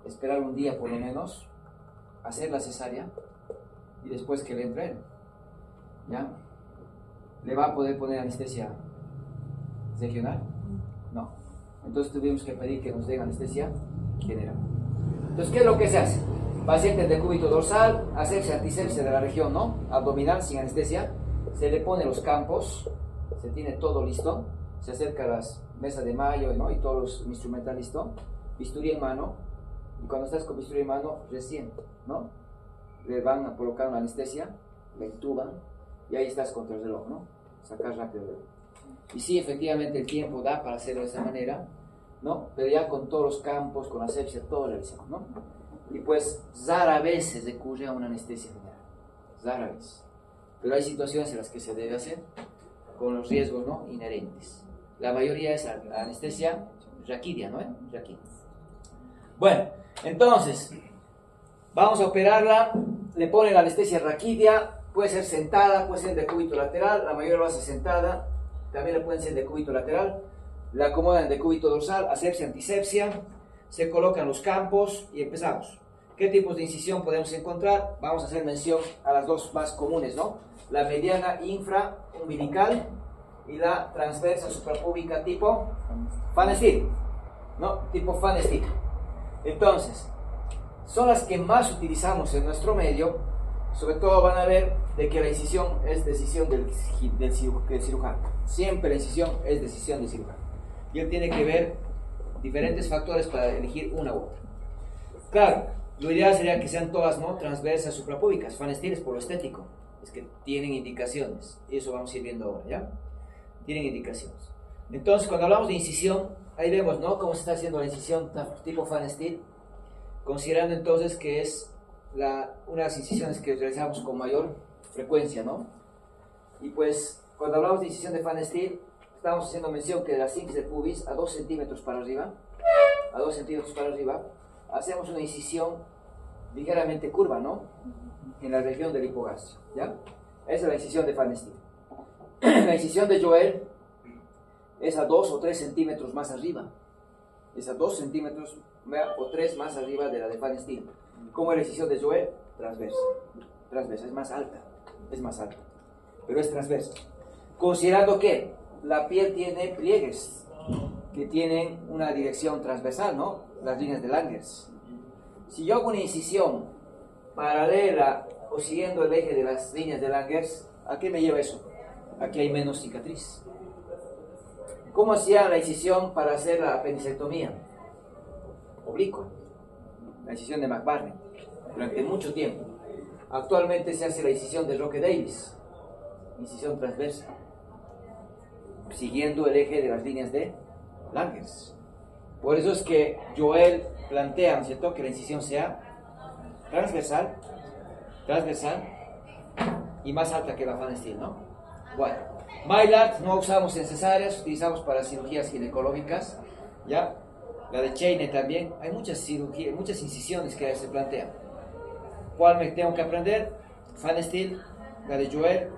esperar un día por lo menos, hacer la cesárea y después que le entre él, ¿ya? ¿Le va a poder poner anestesia regional? No. Entonces tuvimos que pedir que nos den anestesia general. Entonces, ¿qué es lo que se hace? Paciente de decúbito dorsal, asepsia, antisepsia de la región, ¿no?, abdominal sin anestesia, se le pone los campos, se tiene todo listo, se acerca a las mesas de mayo, ¿no?, y todos los instrumental listo, bisturí en mano, y cuando estás con bisturí en mano, recién, ¿no?, le van a colocar una anestesia, le intuban, y ahí estás contra el reloj, ¿no?, sacar rápido el reloj. Y sí, efectivamente el tiempo da para hacerlo de esa manera, ¿no?, pero ya con todos los campos, con asepsia, todo realizado, ¿no? Y pues rara vez se recurre a una anestesia general, rara vez. Pero hay situaciones en las que se debe hacer con los riesgos, ¿no?, inherentes. La mayoría es la anestesia raquidia, ¿no? Raquidia. Bueno, entonces, vamos a operarla, le ponen la anestesia raquidia, puede ser sentada, puede ser de decúbito lateral, la mayoría lo hace sentada, también le pueden ser de decúbito lateral, la acomodan de decúbito dorsal, asepsia, antisepsia, se colocan los campos y empezamos. ¿Qué tipos de incisión podemos encontrar? Vamos a hacer mención a las dos más comunes, ¿no? La mediana infraumbilical y la transversa suprapúbica tipo fan stick, ¿no? Tipo fan stick. Entonces, son las que más utilizamos en nuestro medio. Sobre todo van a ver de que la incisión es decisión del cirujano. Siempre la incisión es decisión del cirujano. Y él tiene que ver diferentes factores para elegir una u otra. Claro, lo ideal sería que sean todas, ¿no?, transversas suprapúbicas. Fan stick es por lo estético, es que tienen indicaciones, y eso vamos a ir viendo ahora, ¿ya? Tienen indicaciones. Entonces, cuando hablamos de incisión, ahí vemos, ¿no?, cómo se está haciendo la incisión tipo fan stick, considerando entonces que es una de las incisiones que realizamos con mayor frecuencia, ¿no? Y pues, cuando hablamos de incisión de fan stick, estamos haciendo mención que de la sínfisis de pubis a 2 centímetros para arriba, hacemos una incisión ligeramente curva, ¿no?, en la región del hipogastrio, ¿ya? Esa es la incisión de fan stick. La incisión de Joel es a 2 o 3 centímetros más arriba. Es a 2 centímetros o 3 más arriba de la de Fan Steel. ¿Cómo es la incisión de Joel? Transversa. Transversa, es más alta. Es más alta. Pero es transversa. Considerando que la piel tiene pliegues que tienen una dirección transversal, ¿no? Las líneas de Langers. Si yo hago una incisión paralela o siguiendo el eje de las líneas de Langers, ¿a qué me lleva eso? Aquí hay menos cicatriz. ¿Cómo hacía la incisión para hacer la apendicectomía? Oblicua. La incisión de McBarney. Durante mucho tiempo. Actualmente se hace la incisión de Roque Davis. Incisión transversa. Siguiendo el eje de las líneas de Langers. Por eso es que Joel plantea, ¿no es cierto?, que la incisión sea transversal y más alta que la Fan Steel, ¿no? Bueno, Maillard no usamos en cesáreas, utilizamos para cirugías ginecológicas, ¿ya? La de Cheney también, hay muchas cirugías, muchas incisiones que se plantean. ¿Cuál me tengo que aprender? Fan Steel, la de Joel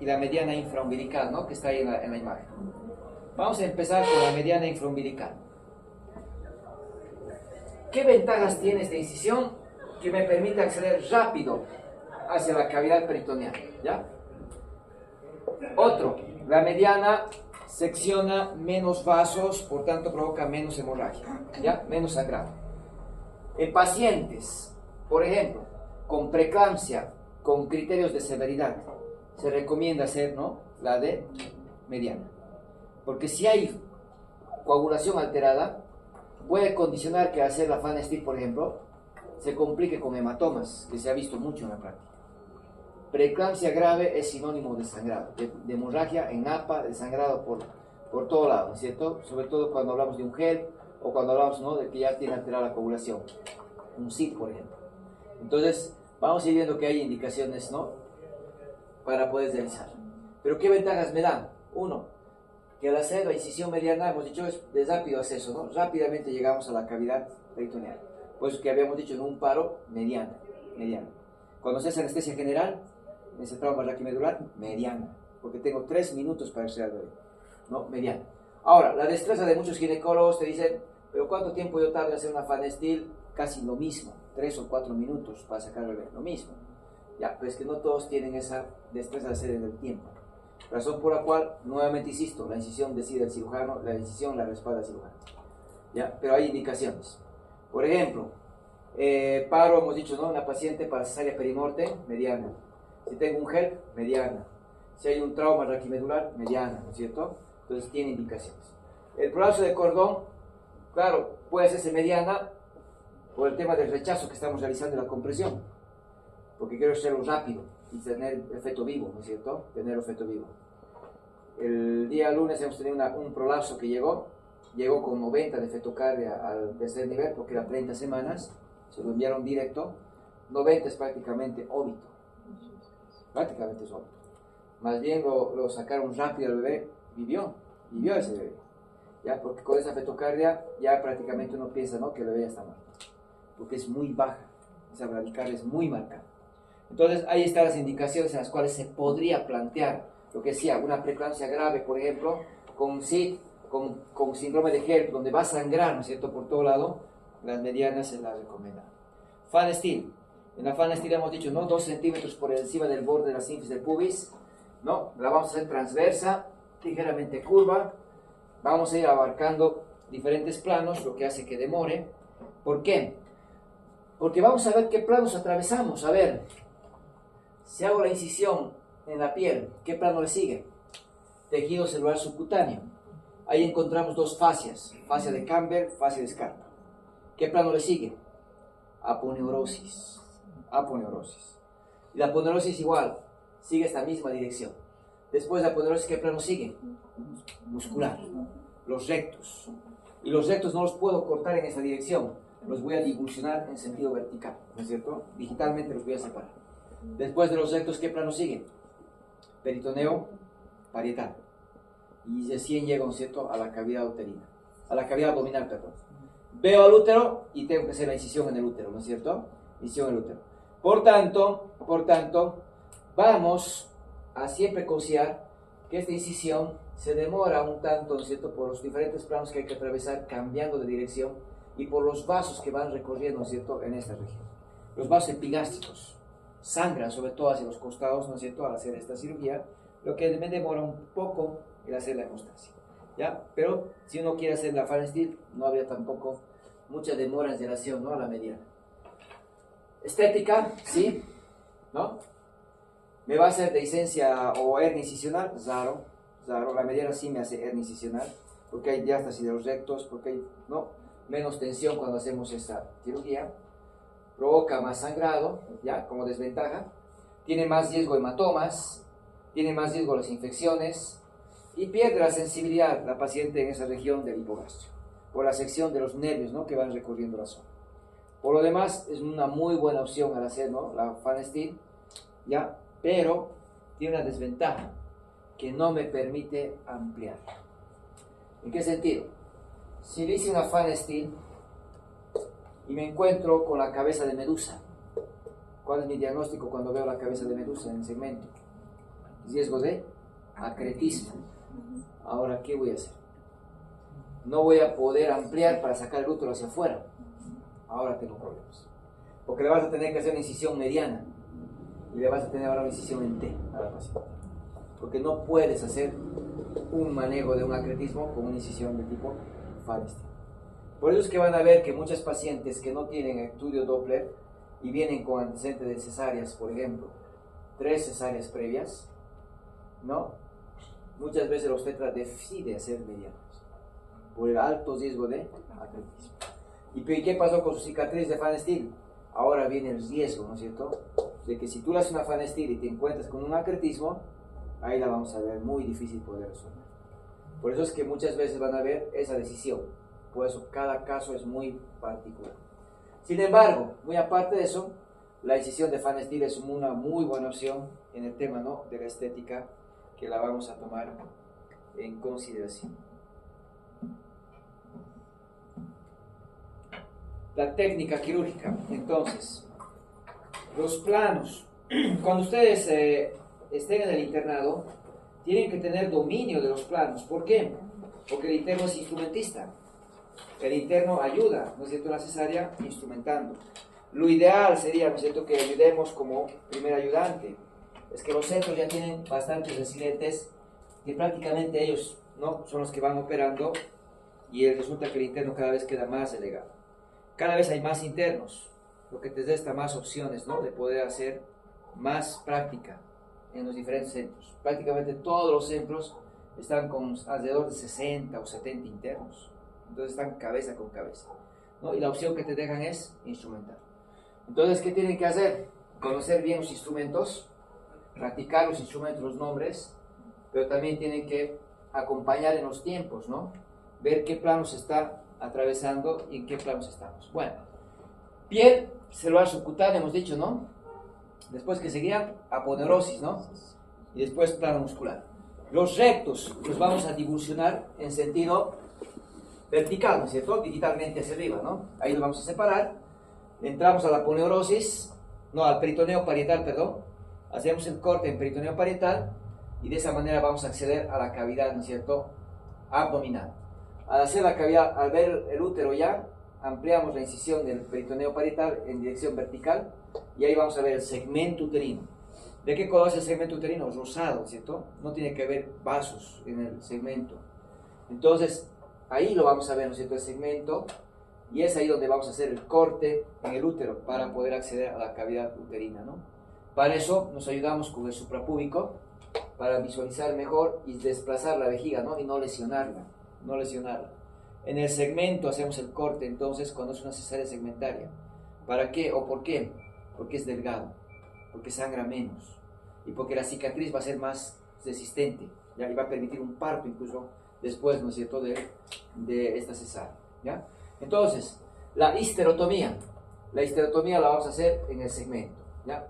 y la mediana infraumbilical, ¿no?, que está ahí en la imagen. Vamos a empezar con la mediana infraumbilical. ¿Qué ventajas tiene esta incisión que me permite acceder rápido hacia la cavidad peritoneal? ¿Ya? Otro, la mediana secciona menos vasos, por tanto provoca menos hemorragia, ¿ya? Menos sangrado. En pacientes, por ejemplo, con preeclampsia, con criterios de severidad, se recomienda hacer, ¿no?, la de mediana. Porque si hay coagulación alterada, puede condicionar que hacer la Fan Steel, por ejemplo, se complique con hematomas, que se ha visto mucho en la práctica. Preeclampsia grave es sinónimo de sangrado, de hemorragia en APA, de sangrado por todo lado, ¿no es cierto? Sobre todo cuando hablamos de un gel o cuando hablamos, ¿no?, de que ya tiene alterada la coagulación, un SID, por ejemplo. Entonces, vamos a ir viendo que hay indicaciones, ¿no?, para poder realizar. Pero ¿qué ventajas me dan? Uno, que al hacer la incisión mediana, hemos dicho, es de rápido acceso, ¿no? Rápidamente llegamos a la cavidad peritoneal. Pues que habíamos dicho en un paro, mediana. Cuando se hace anestesia general, en ese trauma raquimedular, mediana. Porque tengo 3 minutos para hacer el bebé, ¿no? Mediana. Ahora, la destreza de muchos ginecólogos te dicen, pero ¿cuánto tiempo yo tardo en hacer una Fan Steel? Casi lo mismo, 3 o 4 minutos para sacar el bebé, lo mismo. Ya, pero es que no todos tienen esa destreza de hacer en el tiempo. Razón por la cual, nuevamente insisto, la incisión decide el cirujano, la incisión la respalda el cirujano. ¿Ya? Pero hay indicaciones. Por ejemplo, paro, hemos dicho, ¿no?, una paciente para cesárea perimorte, mediana. Si tengo un gel, mediana. Si hay un trauma raquimedular, mediana, ¿no es cierto? Entonces tiene indicaciones. El prolapso de cordón, claro, puede hacerse mediana por el tema del rechazo que estamos realizando en la compresión. Porque quiero hacerlo rápido y tener efecto vivo, ¿no es cierto? Tener efecto vivo. El día lunes hemos tenido un prolapso que llegó con 90 de fetocardia al tercer nivel, porque era 30 semanas, se lo enviaron directo. 90 es prácticamente óbito. Prácticamente es óbito. Más bien lo sacaron rápido al bebé, vivió ese bebé. ¿Ya? Porque con esa fetocardia ya prácticamente uno piensa, ¿no?, que el bebé ya está muerto. Porque es muy baja, esa bradicardia es muy marcada. Entonces, ahí están las indicaciones en las cuales se podría plantear lo que decía, una preeclampsia grave, por ejemplo, con SID, con síndrome de HELP, donde va a sangrar, ¿no es cierto?, por todo lado, las medianas se las recomiendan. Fan Steel. En la Fan Steel hemos dicho, ¿no?, 2 centímetros por encima del borde de la sínfisis del pubis, ¿no? La vamos a hacer transversa, ligeramente curva. Vamos a ir abarcando diferentes planos, lo que hace que demore. ¿Por qué? Porque vamos a ver qué planos atravesamos. A ver, si hago la incisión en la piel, ¿qué plano le sigue? Tejido celular subcutáneo. Ahí encontramos 2 fascias, fascia de Campbell, fascia de Scarpa. ¿Qué plano le sigue? Aponeurosis. Y la aponeurosis igual, sigue esta misma dirección. Después de la aponeurosis, ¿qué plano sigue? Muscular. Los rectos. Y los rectos no los puedo cortar en esta dirección, los voy a divulsionar en sentido vertical, ¿no es cierto? Digitalmente los voy a separar. Después de los rectos, ¿qué plano sigue? Peritoneo parietal. Y recién llego, ¿no es cierto?, a la cavidad uterina, a la cavidad abdominal, perdón. Veo al útero y tengo que hacer la incisión en el útero, ¿no es cierto? Incisión en el útero. Por tanto, vamos a siempre considerar que esta incisión se demora un tanto, ¿no es cierto?, por los diferentes planos que hay que atravesar cambiando de dirección y por los vasos que van recorriendo, ¿no es cierto?, en esta región. Los vasos epigástricos sangran sobre todo hacia los costados, ¿no es cierto?, al hacer esta cirugía, lo que me demora un poco el hacer la hemostasia, ¿ya? Pero si uno quiere hacer la Pfannenstiel, no habría tampoco mucha demora en relación, ¿no?, a la mediana. Estética, ¿sí? ¿No? ¿Me va a hacer dehiscencia o hernia incisional? Raro, raro. La mediana sí me hace hernia incisional, porque hay diástasis de los rectos, porque hay, ¿no?, menos tensión cuando hacemos esta cirugía. Provoca más sangrado, ¿ya?, como desventaja. Tiene más riesgo de hematomas, tiene más riesgo de las infecciones y pierde la sensibilidad la paciente en esa región del hipogastrio, por la sección de los nervios, ¿no?, que van recorriendo la zona. Por lo demás, es una muy buena opción al hacer, ¿no?, la Pfannenstiel, ¿ya?, pero tiene una desventaja, que no me permite ampliar. ¿En qué sentido? Si le hice una Pfannenstiel y me encuentro con la cabeza de medusa, ¿cuál es mi diagnóstico cuando veo la cabeza de medusa en el segmento? Riesgo de acretismo. Ahora, ¿qué voy a hacer? No voy a poder ampliar para sacar el útero hacia afuera. Ahora tengo problemas. Porque le vas a tener que hacer una incisión mediana y le vas a tener ahora una incisión en T a la paciente. Porque no puedes hacer un manejo de un acretismo con una incisión de tipo Pfannenstiel. Por eso es que van a ver que muchas pacientes que no tienen estudio Doppler y vienen con antecedentes de cesáreas, por ejemplo, 3 cesáreas previas, ¿no?, muchas veces la obstetra decide hacer medianas por el alto riesgo de acretismo. ¿Y qué pasó con su cicatriz de Pfannenstiel? Ahora viene el riesgo, ¿no es cierto?, de que si tú le haces una Pfannenstiel y te encuentras con un acretismo, ahí la vamos a ver muy difícil poder resolver. Por eso es que muchas veces van a ver esa decisión. Por eso cada caso es muy particular. Sin embargo, muy aparte de eso, la incisión de Pfannenstiel es una muy buena opción en el tema, ¿no?, de la estética, que la vamos a tomar en consideración. La técnica quirúrgica. Entonces, los planos. Cuando ustedes estén en el internado, tienen que tener dominio de los planos. ¿Por qué? Porque el interno es instrumentista. El interno ayuda, ¿no es cierto?, en la cesárea, instrumentando. Lo ideal sería, ¿no es cierto?, que ayudemos como primer ayudante. Es que los centros ya tienen bastantes residentes que prácticamente ellos, ¿no?, son los que van operando y resulta que el interno cada vez queda más delegado. Cada vez hay más internos, lo que te da más opciones, ¿no?, de poder hacer más práctica en los diferentes centros. Prácticamente todos los centros están con alrededor de 60 o 70 internos. Entonces están cabeza con cabeza, ¿no? Y la opción que te dejan es instrumental. Entonces, ¿qué tienen que hacer? Conocer bien los instrumentos, practicar los instrumentos, los nombres, pero también tienen que acompañar en los tiempos, ¿no? Ver qué plano se está atravesando y en qué planos estamos. Bueno, piel celular subcutánea hemos dicho, ¿no? Después que seguía aponeurosis, ¿no? Y después plano muscular. Los rectos los vamos a divulsionar en sentido vertical, ¿no es cierto?, digitalmente hacia arriba, ¿no? Ahí lo vamos a separar. Entramos a la aponeurosis, no, al peritoneo parietal, perdón. Hacemos el corte en peritoneo parietal y de esa manera vamos a acceder a la cavidad, ¿no es cierto?, abdominal. Al hacer la cavidad, al ver el útero ya, ampliamos la incisión del peritoneo parietal en dirección vertical y ahí vamos a ver el segmento uterino. ¿De qué color es el segmento uterino? Rosado, ¿cierto? No tiene que haber vasos en el segmento. Entonces, ahí lo vamos a ver, ¿no es cierto?, el segmento, y es ahí donde vamos a hacer el corte en el útero para poder acceder a la cavidad uterina, ¿no? Para eso nos ayudamos con el suprapúbico para visualizar mejor y desplazar la vejiga, ¿no?, y no lesionarla, no lesionarla. En el segmento hacemos el corte entonces cuando es una cesárea segmentaria. ¿Para qué o por qué? Porque es delgado, porque sangra menos y porque la cicatriz va a ser más resistente, ¿ya? Y va a permitir un parto incluso después, ¿no es cierto?, de esta cesárea, ¿ya? Entonces, la histerotomía la vamos a hacer en el segmento, ¿ya?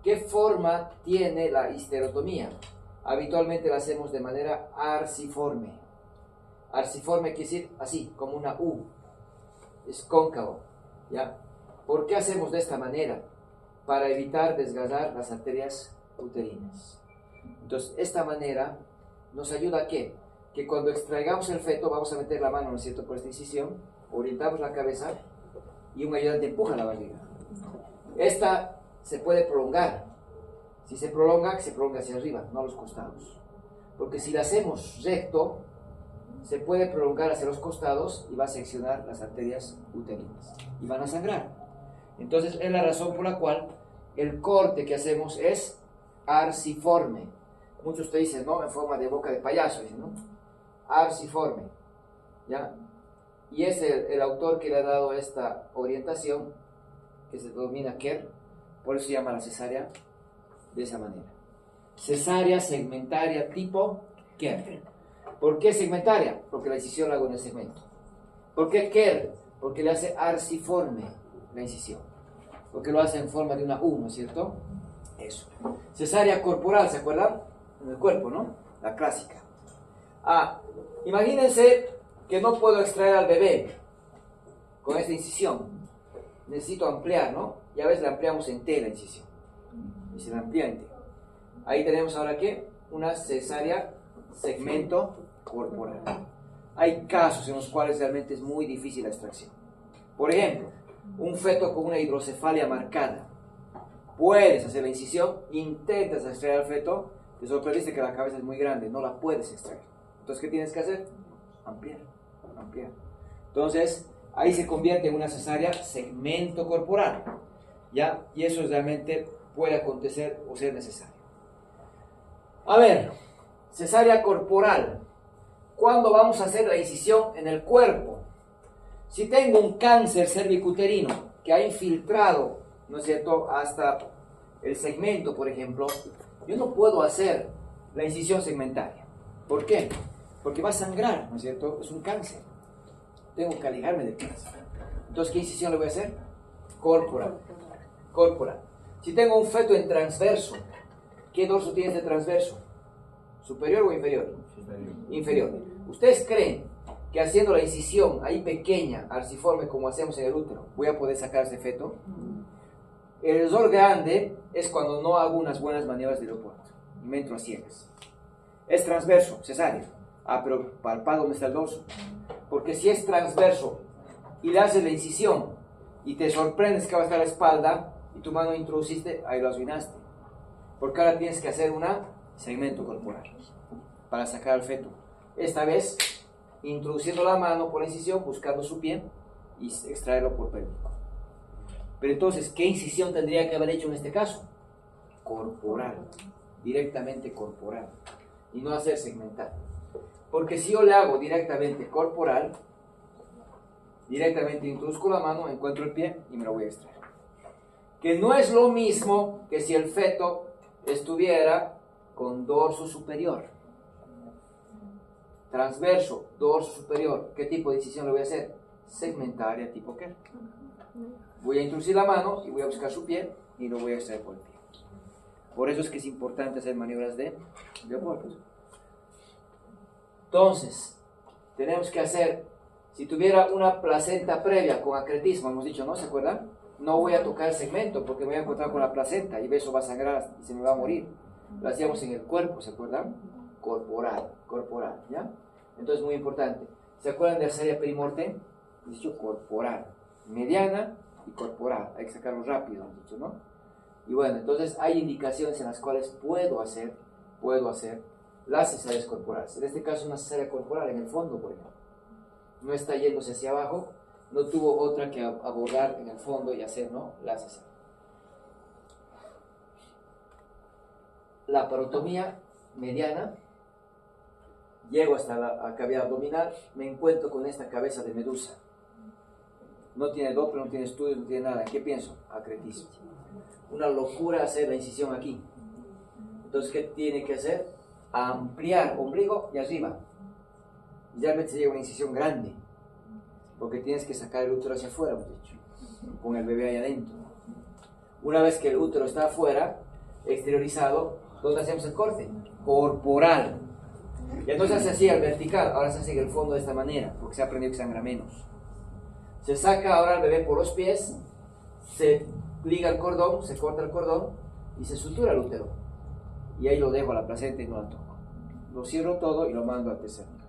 ¿Qué forma tiene la histerotomía? Habitualmente la hacemos de manera arciforme. Arciforme quiere decir así, como una U, es cóncavo, ¿ya? ¿Por qué hacemos de esta manera? Para evitar desgastar las arterias uterinas. Entonces, esta manera nos ayuda ¿a qué? que cuando extraigamos el feto vamos a meter la mano, ¿no es cierto?, por esta incisión, orientamos la cabeza y un ayudante empuja la barriga. Esta se puede prolongar. Si se prolonga hacia arriba, no a los costados. Porque si la hacemos recto, se puede prolongar hacia los costados y va a seccionar las arterias uterinas y van a sangrar. Entonces es la razón por la cual el corte que hacemos es arciforme. Muchos de ustedes dicen, ¿no?, en forma de boca de payaso, dicen, ¿no? Arciforme, ¿ya? Y es el autor que le ha dado esta orientación, que se denomina Kerr, por eso se llama la cesárea de esa manera. Cesárea segmentaria tipo Kerr. ¿Por qué segmentaria? Porque la incisión la hago en el segmento. ¿Por qué Kerr? Porque le hace arciforme la incisión. Porque lo hace en forma de una U, ¿no es cierto? Eso. Cesárea corporal, ¿se acuerdan? En el cuerpo, ¿no? La clásica. Imagínense que no puedo extraer al bebé con esta incisión. Necesito ampliar, ¿no? Y a veces la ampliamos en T la incisión. Y se la amplía en T. Ahí tenemos ahora ¿qué? Una cesárea segmento corporal. Hay casos en los cuales realmente es muy difícil la extracción. Por ejemplo, un feto con una hidrocefalia marcada. Puedes hacer la incisión, intentas extraer al feto, te sorprendiste que la cabeza es muy grande, no la puedes extraer. Entonces, ¿qué tienes que hacer? Ampliar. Entonces, ahí se convierte en una cesárea segmento corporal, ¿ya? Y eso realmente puede acontecer o ser necesario. A ver, cesárea corporal. ¿Cuándo vamos a hacer la incisión en el cuerpo? Si tengo un cáncer cervicuterino que ha infiltrado, ¿no es cierto?, hasta el segmento, por ejemplo, yo no puedo hacer la incisión segmentaria. ¿Por qué? Porque va a sangrar, ¿no es cierto? Es un cáncer. Tengo que alejarme del cáncer. Entonces, ¿qué incisión le voy a hacer? Corporal. Si tengo un feto en transverso, ¿qué dorso tiene este transverso? ¿Superior o inferior? Inferior. ¿Ustedes creen que haciendo la incisión ahí pequeña, arciforme, como hacemos en el útero, voy a poder sacar ese feto? El error grande es cuando no hago unas buenas maniobras de aeropuerto y me entro a ciegas. Es transverso, cesárea. Pero palpa dónde está el dorso. Porque si es transverso y le haces la incisión y te sorprendes que va a estar la espalda y tu mano introduciste, ahí lo arruinaste. Porque ahora tienes que hacer un segmento corporal para sacar al feto. Esta vez introduciendo la mano por la incisión, buscando su pie y extraerlo por pélvico. Pero entonces, ¿qué incisión tendría que haber hecho en este caso? Corporal, directamente corporal, y no hacer segmental. Porque si yo le hago directamente corporal, directamente introduzco la mano, encuentro el pie y me lo voy a extraer. Que no es lo mismo que si el feto estuviera con dorso superior. Transverso, dorso superior. ¿Qué tipo de incisión le voy a hacer? Segmentaria tipo Kerr. Voy a introducir la mano y voy a buscar su pie y lo voy a extraer por el pie. Por eso es que es importante hacer maniobras de apoyo. Entonces, tenemos que hacer, si tuviera una placenta previa con acretismo, hemos dicho, ¿no? ¿Se acuerdan? No voy a tocar el segmento porque me voy a encontrar con la placenta y eso va a sangrar y se me va a morir. Lo hacíamos en el cuerpo, ¿se acuerdan? Corporal, ¿ya? Entonces, muy importante. ¿Se acuerdan de la cesárea perimortem? Hemos dicho corporal, mediana y corporal. Hay que sacarlo rápido, hemos dicho, ¿no? Y bueno, entonces hay indicaciones en las cuales puedo hacer las cesáreas corporales. En este caso, una cesárea corporal en el fondo, por ejemplo. No está yéndose hacia abajo, no tuvo otra que abordar en el fondo y hacer, ¿no?, la cesárea. La parotomía mediana, llego hasta la cavidad abdominal, me encuentro con esta cabeza de medusa. No tiene Doppler, no tiene estudios, no tiene nada. ¿En qué pienso? Acretismo. Una locura hacer la incisión aquí. Entonces, ¿qué tiene que hacer? Ampliar ombligo y arriba. Y realmente se llega a una incisión grande, porque tienes que sacar el útero hacia afuera, hemos dicho, con el bebé ahí adentro. Una vez que el útero está afuera, exteriorizado, ¿dónde hacemos el corte? Corporal. Y entonces se hacía el vertical, ahora se hace en el fondo de esta manera, porque se ha aprendido que sangra menos. Se saca ahora el bebé por los pies, se liga el cordón, se corta el cordón y se sutura el útero. Y ahí lo dejo a la placenta y no la toco. Lo cierro todo y lo mando al tercer nivel.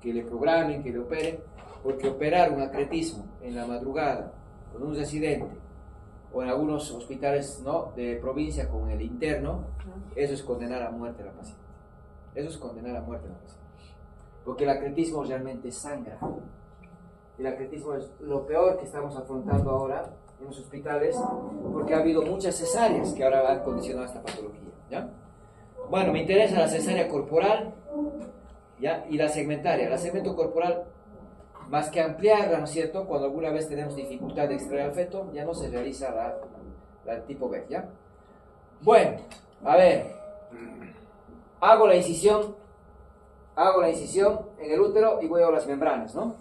que le programen, que le operen, porque operar un acretismo en la madrugada con un residente o en algunos hospitales, ¿no?, de provincia con el interno, eso es condenar a muerte a la paciente. Eso es condenar a muerte a la paciente. Porque el acretismo realmente sangra. El acretismo es lo peor que estamos afrontando ahora en los hospitales, porque ha habido muchas cesáreas que ahora han condicionado esta patología, ¿ya? Bueno, me interesa la cesárea corporal, ¿ya?, y la segmentaria. La segmento corporal, más que ampliarla, ¿no es cierto?, cuando alguna vez tenemos dificultad de extraer al feto, ya no se realiza la tipo B, ¿ya? Bueno, a ver, hago la incisión en el útero y voy a las membranas, ¿no?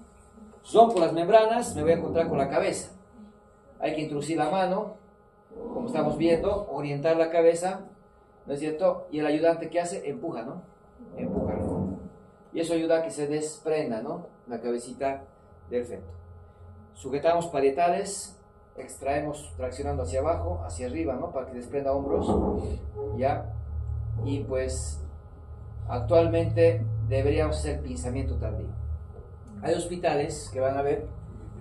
Rompo las membranas, me voy a encontrar con la cabeza. Hay que introducir la mano, como estamos viendo, orientar la cabeza, ¿no es cierto? Y el ayudante, ¿qué hace? Empuja, ¿no? Empuja. Y eso ayuda a que se desprenda, ¿no?, la cabecita del feto. Sujetamos parietales, extraemos traccionando hacia abajo, hacia arriba, ¿no?, para que desprenda hombros, ¿ya? Y pues actualmente deberíamos hacer pinzamiento tardío. Hay hospitales que van a ver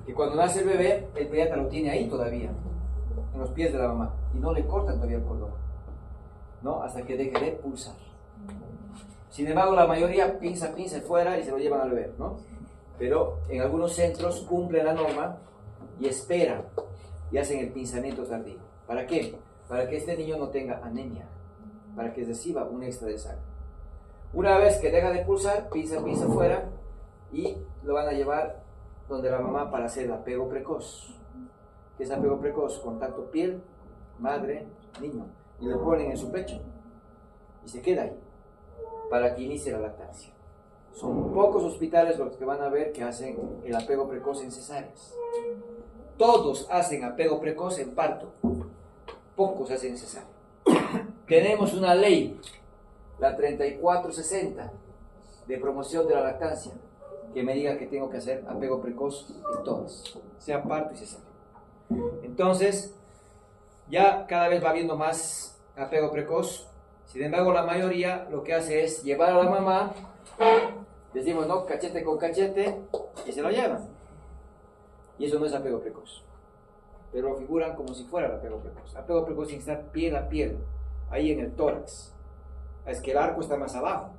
que cuando nace el bebé, el pediatra lo tiene ahí todavía, en los pies de la mamá, y no le cortan todavía el cordón, ¿no?, hasta que deje de pulsar. Sin embargo, la mayoría pinza fuera y se lo llevan al bebé, ¿no? Pero en algunos centros cumplen la norma y esperan y hacen el pinzamiento tardío. ¿Para qué? Para que este niño no tenga anemia, para que reciba un extra de sangre. Una vez que deja de pulsar, pinza fuera y lo van a llevar donde la mamá para hacer el apego precoz. ¿Qué es apego precoz? Contacto piel, madre, niño. Y lo ponen en su pecho y se queda ahí para que inicie la lactancia. Son pocos hospitales los que van a ver que hacen el apego precoz en cesáreas. Todos hacen apego precoz en parto, pocos hacen en cesárea. Tenemos una ley, la 3460, de promoción de la lactancia, que me diga que tengo que hacer apego precoz en todas, sea parto y cesárea. Entonces, ya cada vez va habiendo más apego precoz. Sin embargo, la mayoría lo que hace es llevar a la mamá, decimos, no, cachete con cachete, y se lo llevan. Y eso no es apego precoz. Pero lo figuran como si fuera el apego precoz. Apego precoz tiene que estar piel a piel, ahí en el tórax. Es que el arco está más abajo.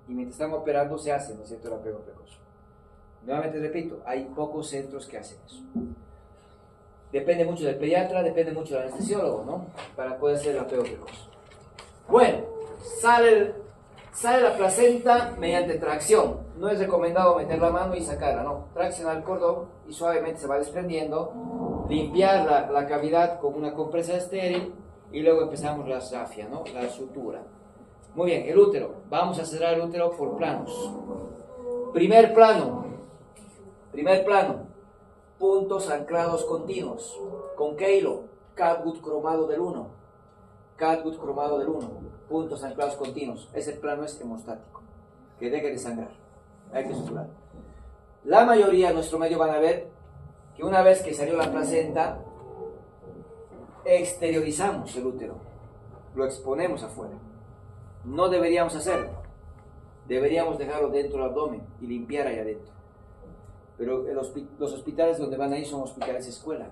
Y mientras están operando se hace, ¿no es cierto?, el apego precoz. Nuevamente repito, hay pocos centros que hacen eso. Depende mucho del pediatra, depende mucho del anestesiólogo, ¿no?, para poder hacer el apego precoz. Bueno, sale la placenta mediante tracción. No es recomendado meter la mano y sacarla, no. Traccionar el cordón y suavemente se va desprendiendo. Limpiar la cavidad con una compresa estéril y luego empezamos la rafia, ¿no?, la sutura. Muy bien, el útero. Vamos a cerrar el útero por planos. Primer plano. Puntos anclados continuos. ¿Con qué hilo? Catgut cromado del 1. Catgut cromado del 1, puntos anclados continuos. Ese plano es hemostático, que deje de sangrar, hay que suturar. La mayoría de nuestro medio van a ver que una vez que salió la placenta, exteriorizamos el útero, lo exponemos afuera. No deberíamos hacerlo, deberíamos dejarlo dentro del abdomen y limpiar ahí adentro. Pero los hospitales donde van a ir son hospitales escuela.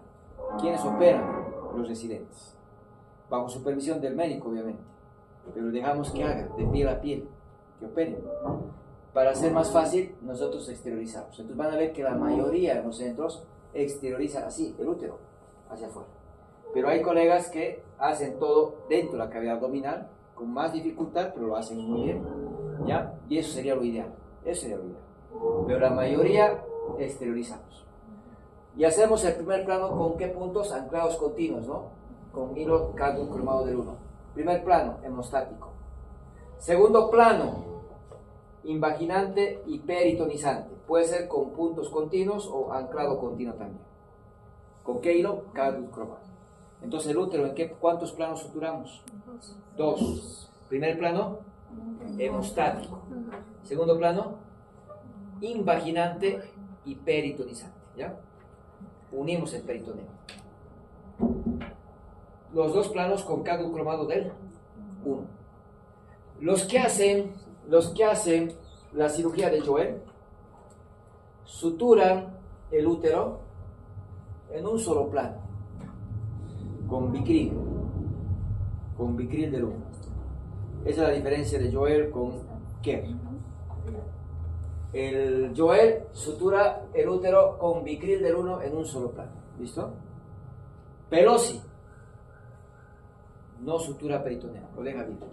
¿Quiénes operan? Los residentes. Bajo supervisión del médico, obviamente, pero dejamos que haga de piel a piel, que operen. Para hacer más fácil, nosotros exteriorizamos. Entonces van a ver que la mayoría de los centros exterioriza así, el útero, hacia afuera. Pero hay colegas que hacen todo dentro de la cavidad abdominal, con más dificultad, pero lo hacen muy bien, ¿ya? Y eso sería lo ideal, Pero la mayoría exteriorizamos. Y hacemos el primer plano con qué puntos anclados continuos, ¿no? Con hilo catgut cromado del 1. Primer plano, hemostático. Segundo plano, invaginante y peritonizante. Puede ser con puntos continuos o anclado continuo también. ¿Con qué hilo? Catgut cromado. Entonces el útero, ¿cuántos planos suturamos? 2. Primer plano, hemostático. Segundo plano, invaginante y peritonizante. ¿Ya? Unimos el peritoneo. Los dos planos con catgut cromado del 1. Los que hacen la cirugía de Joel, suturan el útero en un solo plano, con Bicril del 1. Esa es la diferencia de Joel con Kerr. El Joel sutura el útero con Bicril del 1 en un solo plano. ¿Listo? Pelosi no sutura peritoneo, lo deja abierto.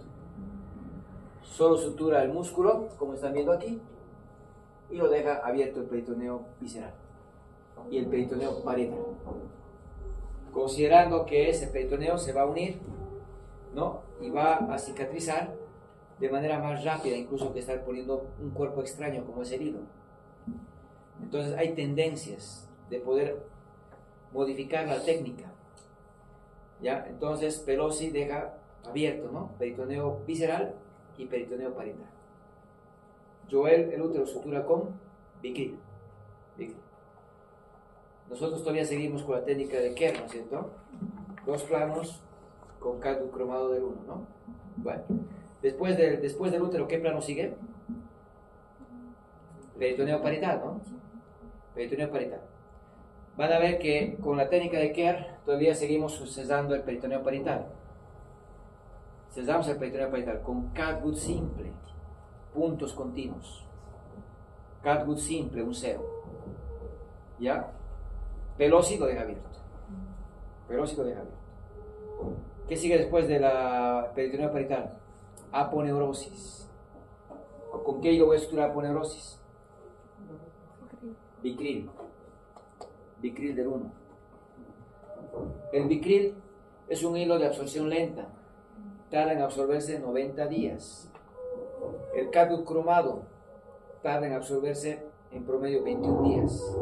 Solo sutura el músculo, como están viendo aquí, y lo deja abierto el peritoneo visceral y el peritoneo parietal, considerando que ese peritoneo se va a unir, ¿no? Y va a cicatrizar de manera más rápida, incluso que estar poniendo un cuerpo extraño como es el hilo. Entonces hay tendencias de poder modificar la técnica, ¿ya? Entonces Pelosi deja abierto, ¿no? Peritoneo visceral y peritoneo parietal. Joel el útero sutura con Bicril. Nosotros todavía seguimos con la técnica de Kerr, ¿no es cierto? 2 planos con cadmium cromado del 1, ¿no? Bueno, después del útero, ¿qué plano sigue? Peritoneo parietal, ¿no? Peritoneo parietal. Van a ver que con la técnica de Kerr todavía seguimos cesando el peritoneo parietal. Cesamos el peritoneo parietal con catgut simple, puntos continuos. Catgut simple, un 0. ¿Ya? Pelosi lo deja abierto. ¿Qué sigue después de la peritoneo parietal? Aponeurosis. ¿Con qué hilo voy a suturar aponeurosis? Bicril del 1. El Bicril es un hilo de absorción lenta. Tarda en absorberse 90 días. El cadmium cromado tarda en absorberse en promedio 21 días.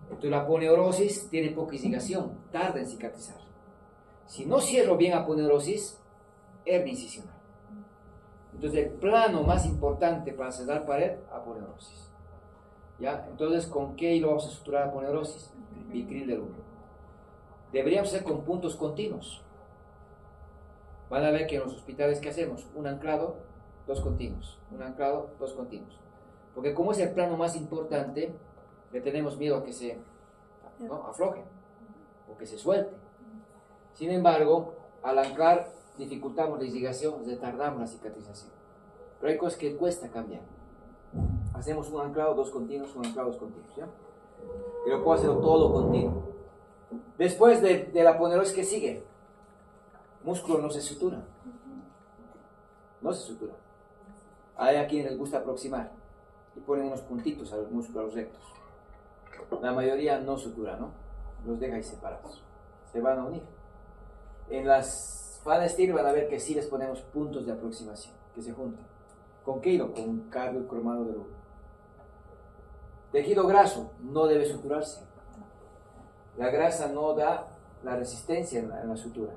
Entonces la aponeurosis tiene poca incigación, tarda en cicatrizar. Si no cierro bien aponeurosis, hernia incisional. Entonces el plano más importante para cerrar pared, aponeurosis. ¿Ya? Entonces, ¿con qué hilo vamos a suturar aponeurosis? Bicril del 1. Deberíamos hacer con puntos continuos. Van a ver que en los hospitales, ¿qué hacemos? Un anclado, 2 continuos. Un anclado, 2 continuos. Porque como es el plano más importante, le tenemos miedo a que se afloje o que se suelte. Sin embargo, al anclar dificultamos la incigación, retardamos la cicatrización. Pero hay cosas que cuesta cambiar. Hacemos un anclado, 2 continuos, un anclado, 2 continuos, ¿ya? Y lo puedo hacer todo continuo. Después de la aponeurosis, ¿qué sigue? Músculo no se sutura. Hay a quienes les gusta aproximar y ponen unos puntitos a los músculos rectos. La mayoría no sutura, ¿no? Los deja ahí separados. Se van a unir. En las Fan Steel van a ver que sí les ponemos puntos de aproximación, que se juntan. ¿Con qué hilo? Con cadmium cromado del 1. Tejido graso no debe suturarse. La grasa no da la resistencia en la sutura.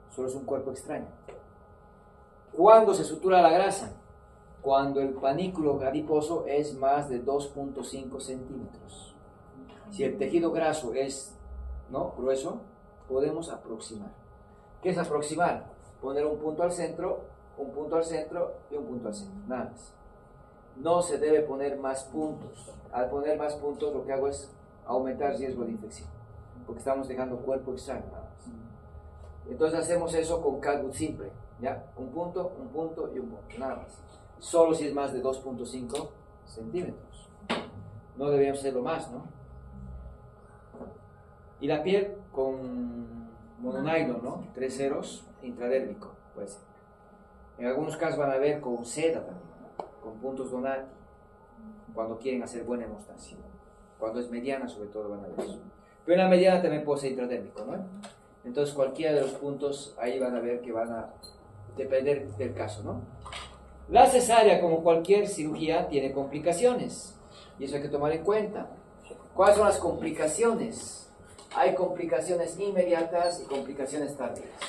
Solo es un cuerpo extraño. ¿Cuándo se sutura la grasa? Cuando el panículo adiposo es más de 2.5 centímetros. Si el tejido graso es grueso, podemos aproximar. ¿Qué es aproximar? Poner un punto al centro, un punto al centro y un punto al centro. Nada más. No se debe poner más puntos. Al poner más puntos, lo que hago es aumentar el riesgo de infección, porque estamos dejando cuerpo extraño nada más. Entonces hacemos eso con catgut simple, ¿ya? Un punto y un punto, nada más. Solo si es más de 2.5 centímetros. No deberíamos hacerlo más, ¿no? Y la piel con mononylon, ¿no? 3 ceros, intradérmico, puede ser. En algunos casos van a ver con seda también, con puntos Donati, cuando quieren hacer buena hemostasia. Cuando es mediana, sobre todo, van a ver eso. Pero en la mediana también puede ser intradérmico, ¿no? Entonces, cualquiera de los puntos, ahí van a ver que van a depender del caso, ¿no? La cesárea, como cualquier cirugía, tiene complicaciones. Y eso hay que tomar en cuenta. ¿Cuáles son las complicaciones? Hay complicaciones inmediatas y complicaciones tardías.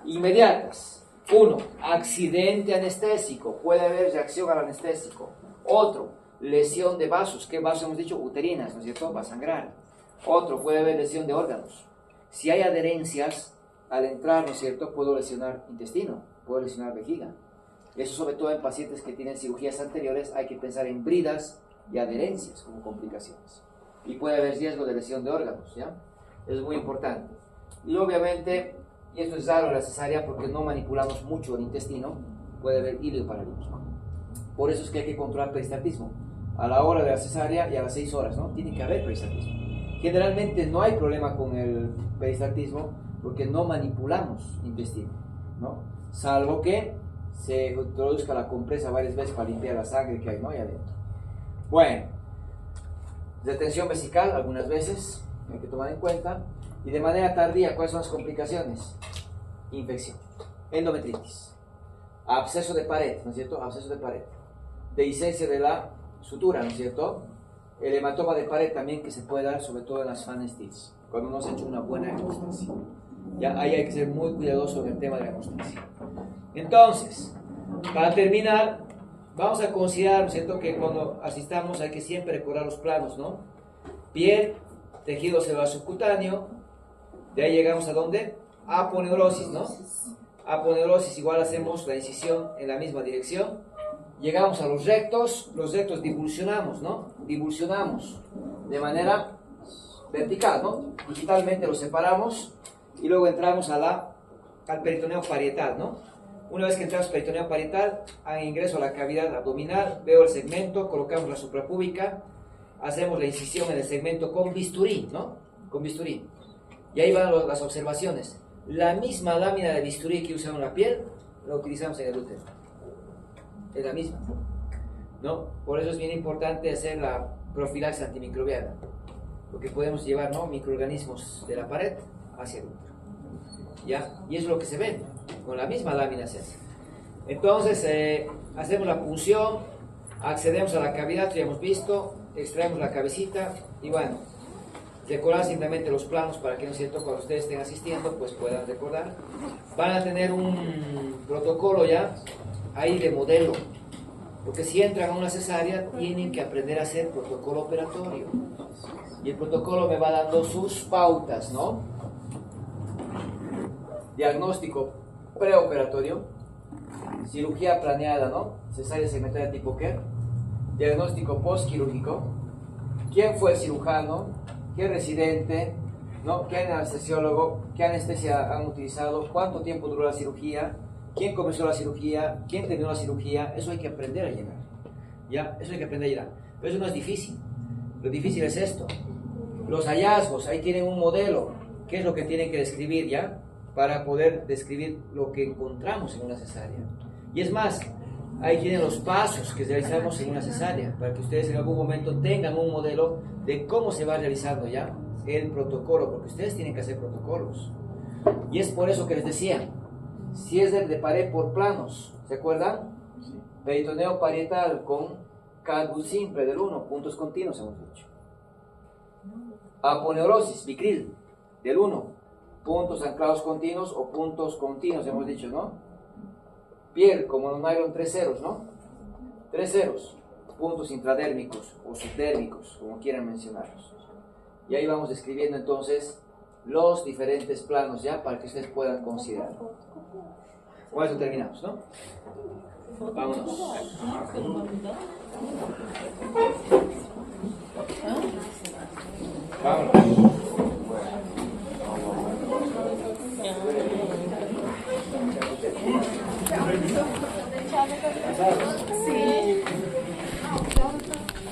Inmediatas. 1. Accidente anestésico. Puede haber reacción al anestésico. Otro, lesión de vasos. ¿Qué vasos hemos dicho? Uterinas, ¿no es cierto? Va a sangrar. Otro, puede haber lesión de órganos. Si hay adherencias, al entrar, ¿no es cierto? Puedo lesionar intestino, puedo lesionar vejiga. Eso sobre todo en pacientes que tienen cirugías anteriores, hay que pensar en bridas y adherencias como complicaciones. Y puede haber riesgo de lesión de órganos, ¿ya? Eso es muy importante. Y obviamente, y esto es raro en la cesárea porque no manipulamos mucho el intestino, puede haber hilo paralítico. Por eso es que hay que controlar peristaltismo. A la hora de la cesárea y a las 6 horas, ¿no? Tiene que haber peristaltismo. Generalmente no hay problema con el peristaltismo porque no manipulamos intestino, ¿no? Salvo que se introduzca la compresa varias veces para limpiar la sangre que hay, ¿no? Ahí adentro. Bueno, retención vesical algunas veces hay que tomar en cuenta. Y de manera tardía, ¿cuáles son las complicaciones? Infección, endometritis, absceso de pared, ¿no es cierto? Absceso de pared, dehiscencia de la sutura, ¿no es cierto? El hematoma de pared también que se puede dar sobre todo en las fan stitches, cuando no se ha hecho una buena hemostasia. Ya ahí hay que ser muy cuidadoso con el tema de la hemostasia. Entonces, para terminar, vamos a considerar, ¿no es cierto?, que cuando asistamos hay que siempre recordar los planos, ¿no? Piel, tejido celular subcutáneo, de ahí llegamos a ¿dónde? Aponeurosis, ¿no? Aponeurosis, igual hacemos la incisión en la misma dirección. Llegamos a los rectos divulsionamos, ¿no? Divulsionamos de manera vertical, ¿no? Digitalmente los separamos y luego entramos al peritoneo parietal, ¿no? Una vez que entramos al peritoneo parietal, ingreso a la cavidad abdominal, veo el segmento, colocamos la suprapúbica, hacemos la incisión en el segmento con bisturí, ¿no? Con bisturí. Y ahí van las observaciones. La misma lámina de bisturí que usamos en la piel, la utilizamos en el útero. Es la misma, ¿no? Por eso es bien importante hacer la profilaxis antimicrobiana, porque podemos llevar, ¿no?, microorganismos de la pared hacia el útero, ¿ya? Y eso es lo que se ve, con la misma lámina se hace. Entonces, hacemos la punción, accedemos a la cavidad, ya hemos visto, extraemos la cabecita y bueno, recordar simplemente los planos para que, ¿no es cierto?, cuando ustedes estén asistiendo, pues puedan recordar. Van a tener un protocolo ya ahí de modelo, porque si entran a una cesárea tienen que aprender a hacer protocolo operatorio. Y el protocolo me va dando sus pautas, ¿no? Diagnóstico preoperatorio, cirugía planeada, ¿no? Cesárea segmentaria tipo ¿qué? Diagnóstico postquirúrgico, quién fue el cirujano, qué residente, ¿no?, qué anestesiólogo, qué anestesia han utilizado, cuánto tiempo duró la cirugía, quién comenzó la cirugía, quién terminó la cirugía. Eso hay que aprender a llenar, ¿ya? Eso hay que aprender a llenar. Pero eso no es difícil. Lo difícil es esto. Los hallazgos, ahí tienen un modelo. ¿Qué es lo que tienen que describir, ya? Para poder describir lo que encontramos en una cesárea. Y es más, ahí tienen los pasos que realizamos en una cesárea, para que ustedes en algún momento tengan un modelo de cómo se va realizando ya el protocolo, porque ustedes tienen que hacer protocolos. Y es por eso que les decía, si es de pared por planos, ¿se acuerdan? Sí. Peritoneo parietal con calvus simple del 1, puntos continuos hemos dicho. Aponeurosis, bicril, del 1, puntos anclados continuos o puntos continuos hemos dicho, ¿no? Piel, como en un nylon, 3 ceros, ¿no? 3 ceros, puntos intradérmicos o subdérmicos, como quieran mencionarlos. Y ahí vamos describiendo entonces los diferentes planos ya para que ustedes puedan considerar. Con eso terminamos, ¿no? Vámonos. Vámonos.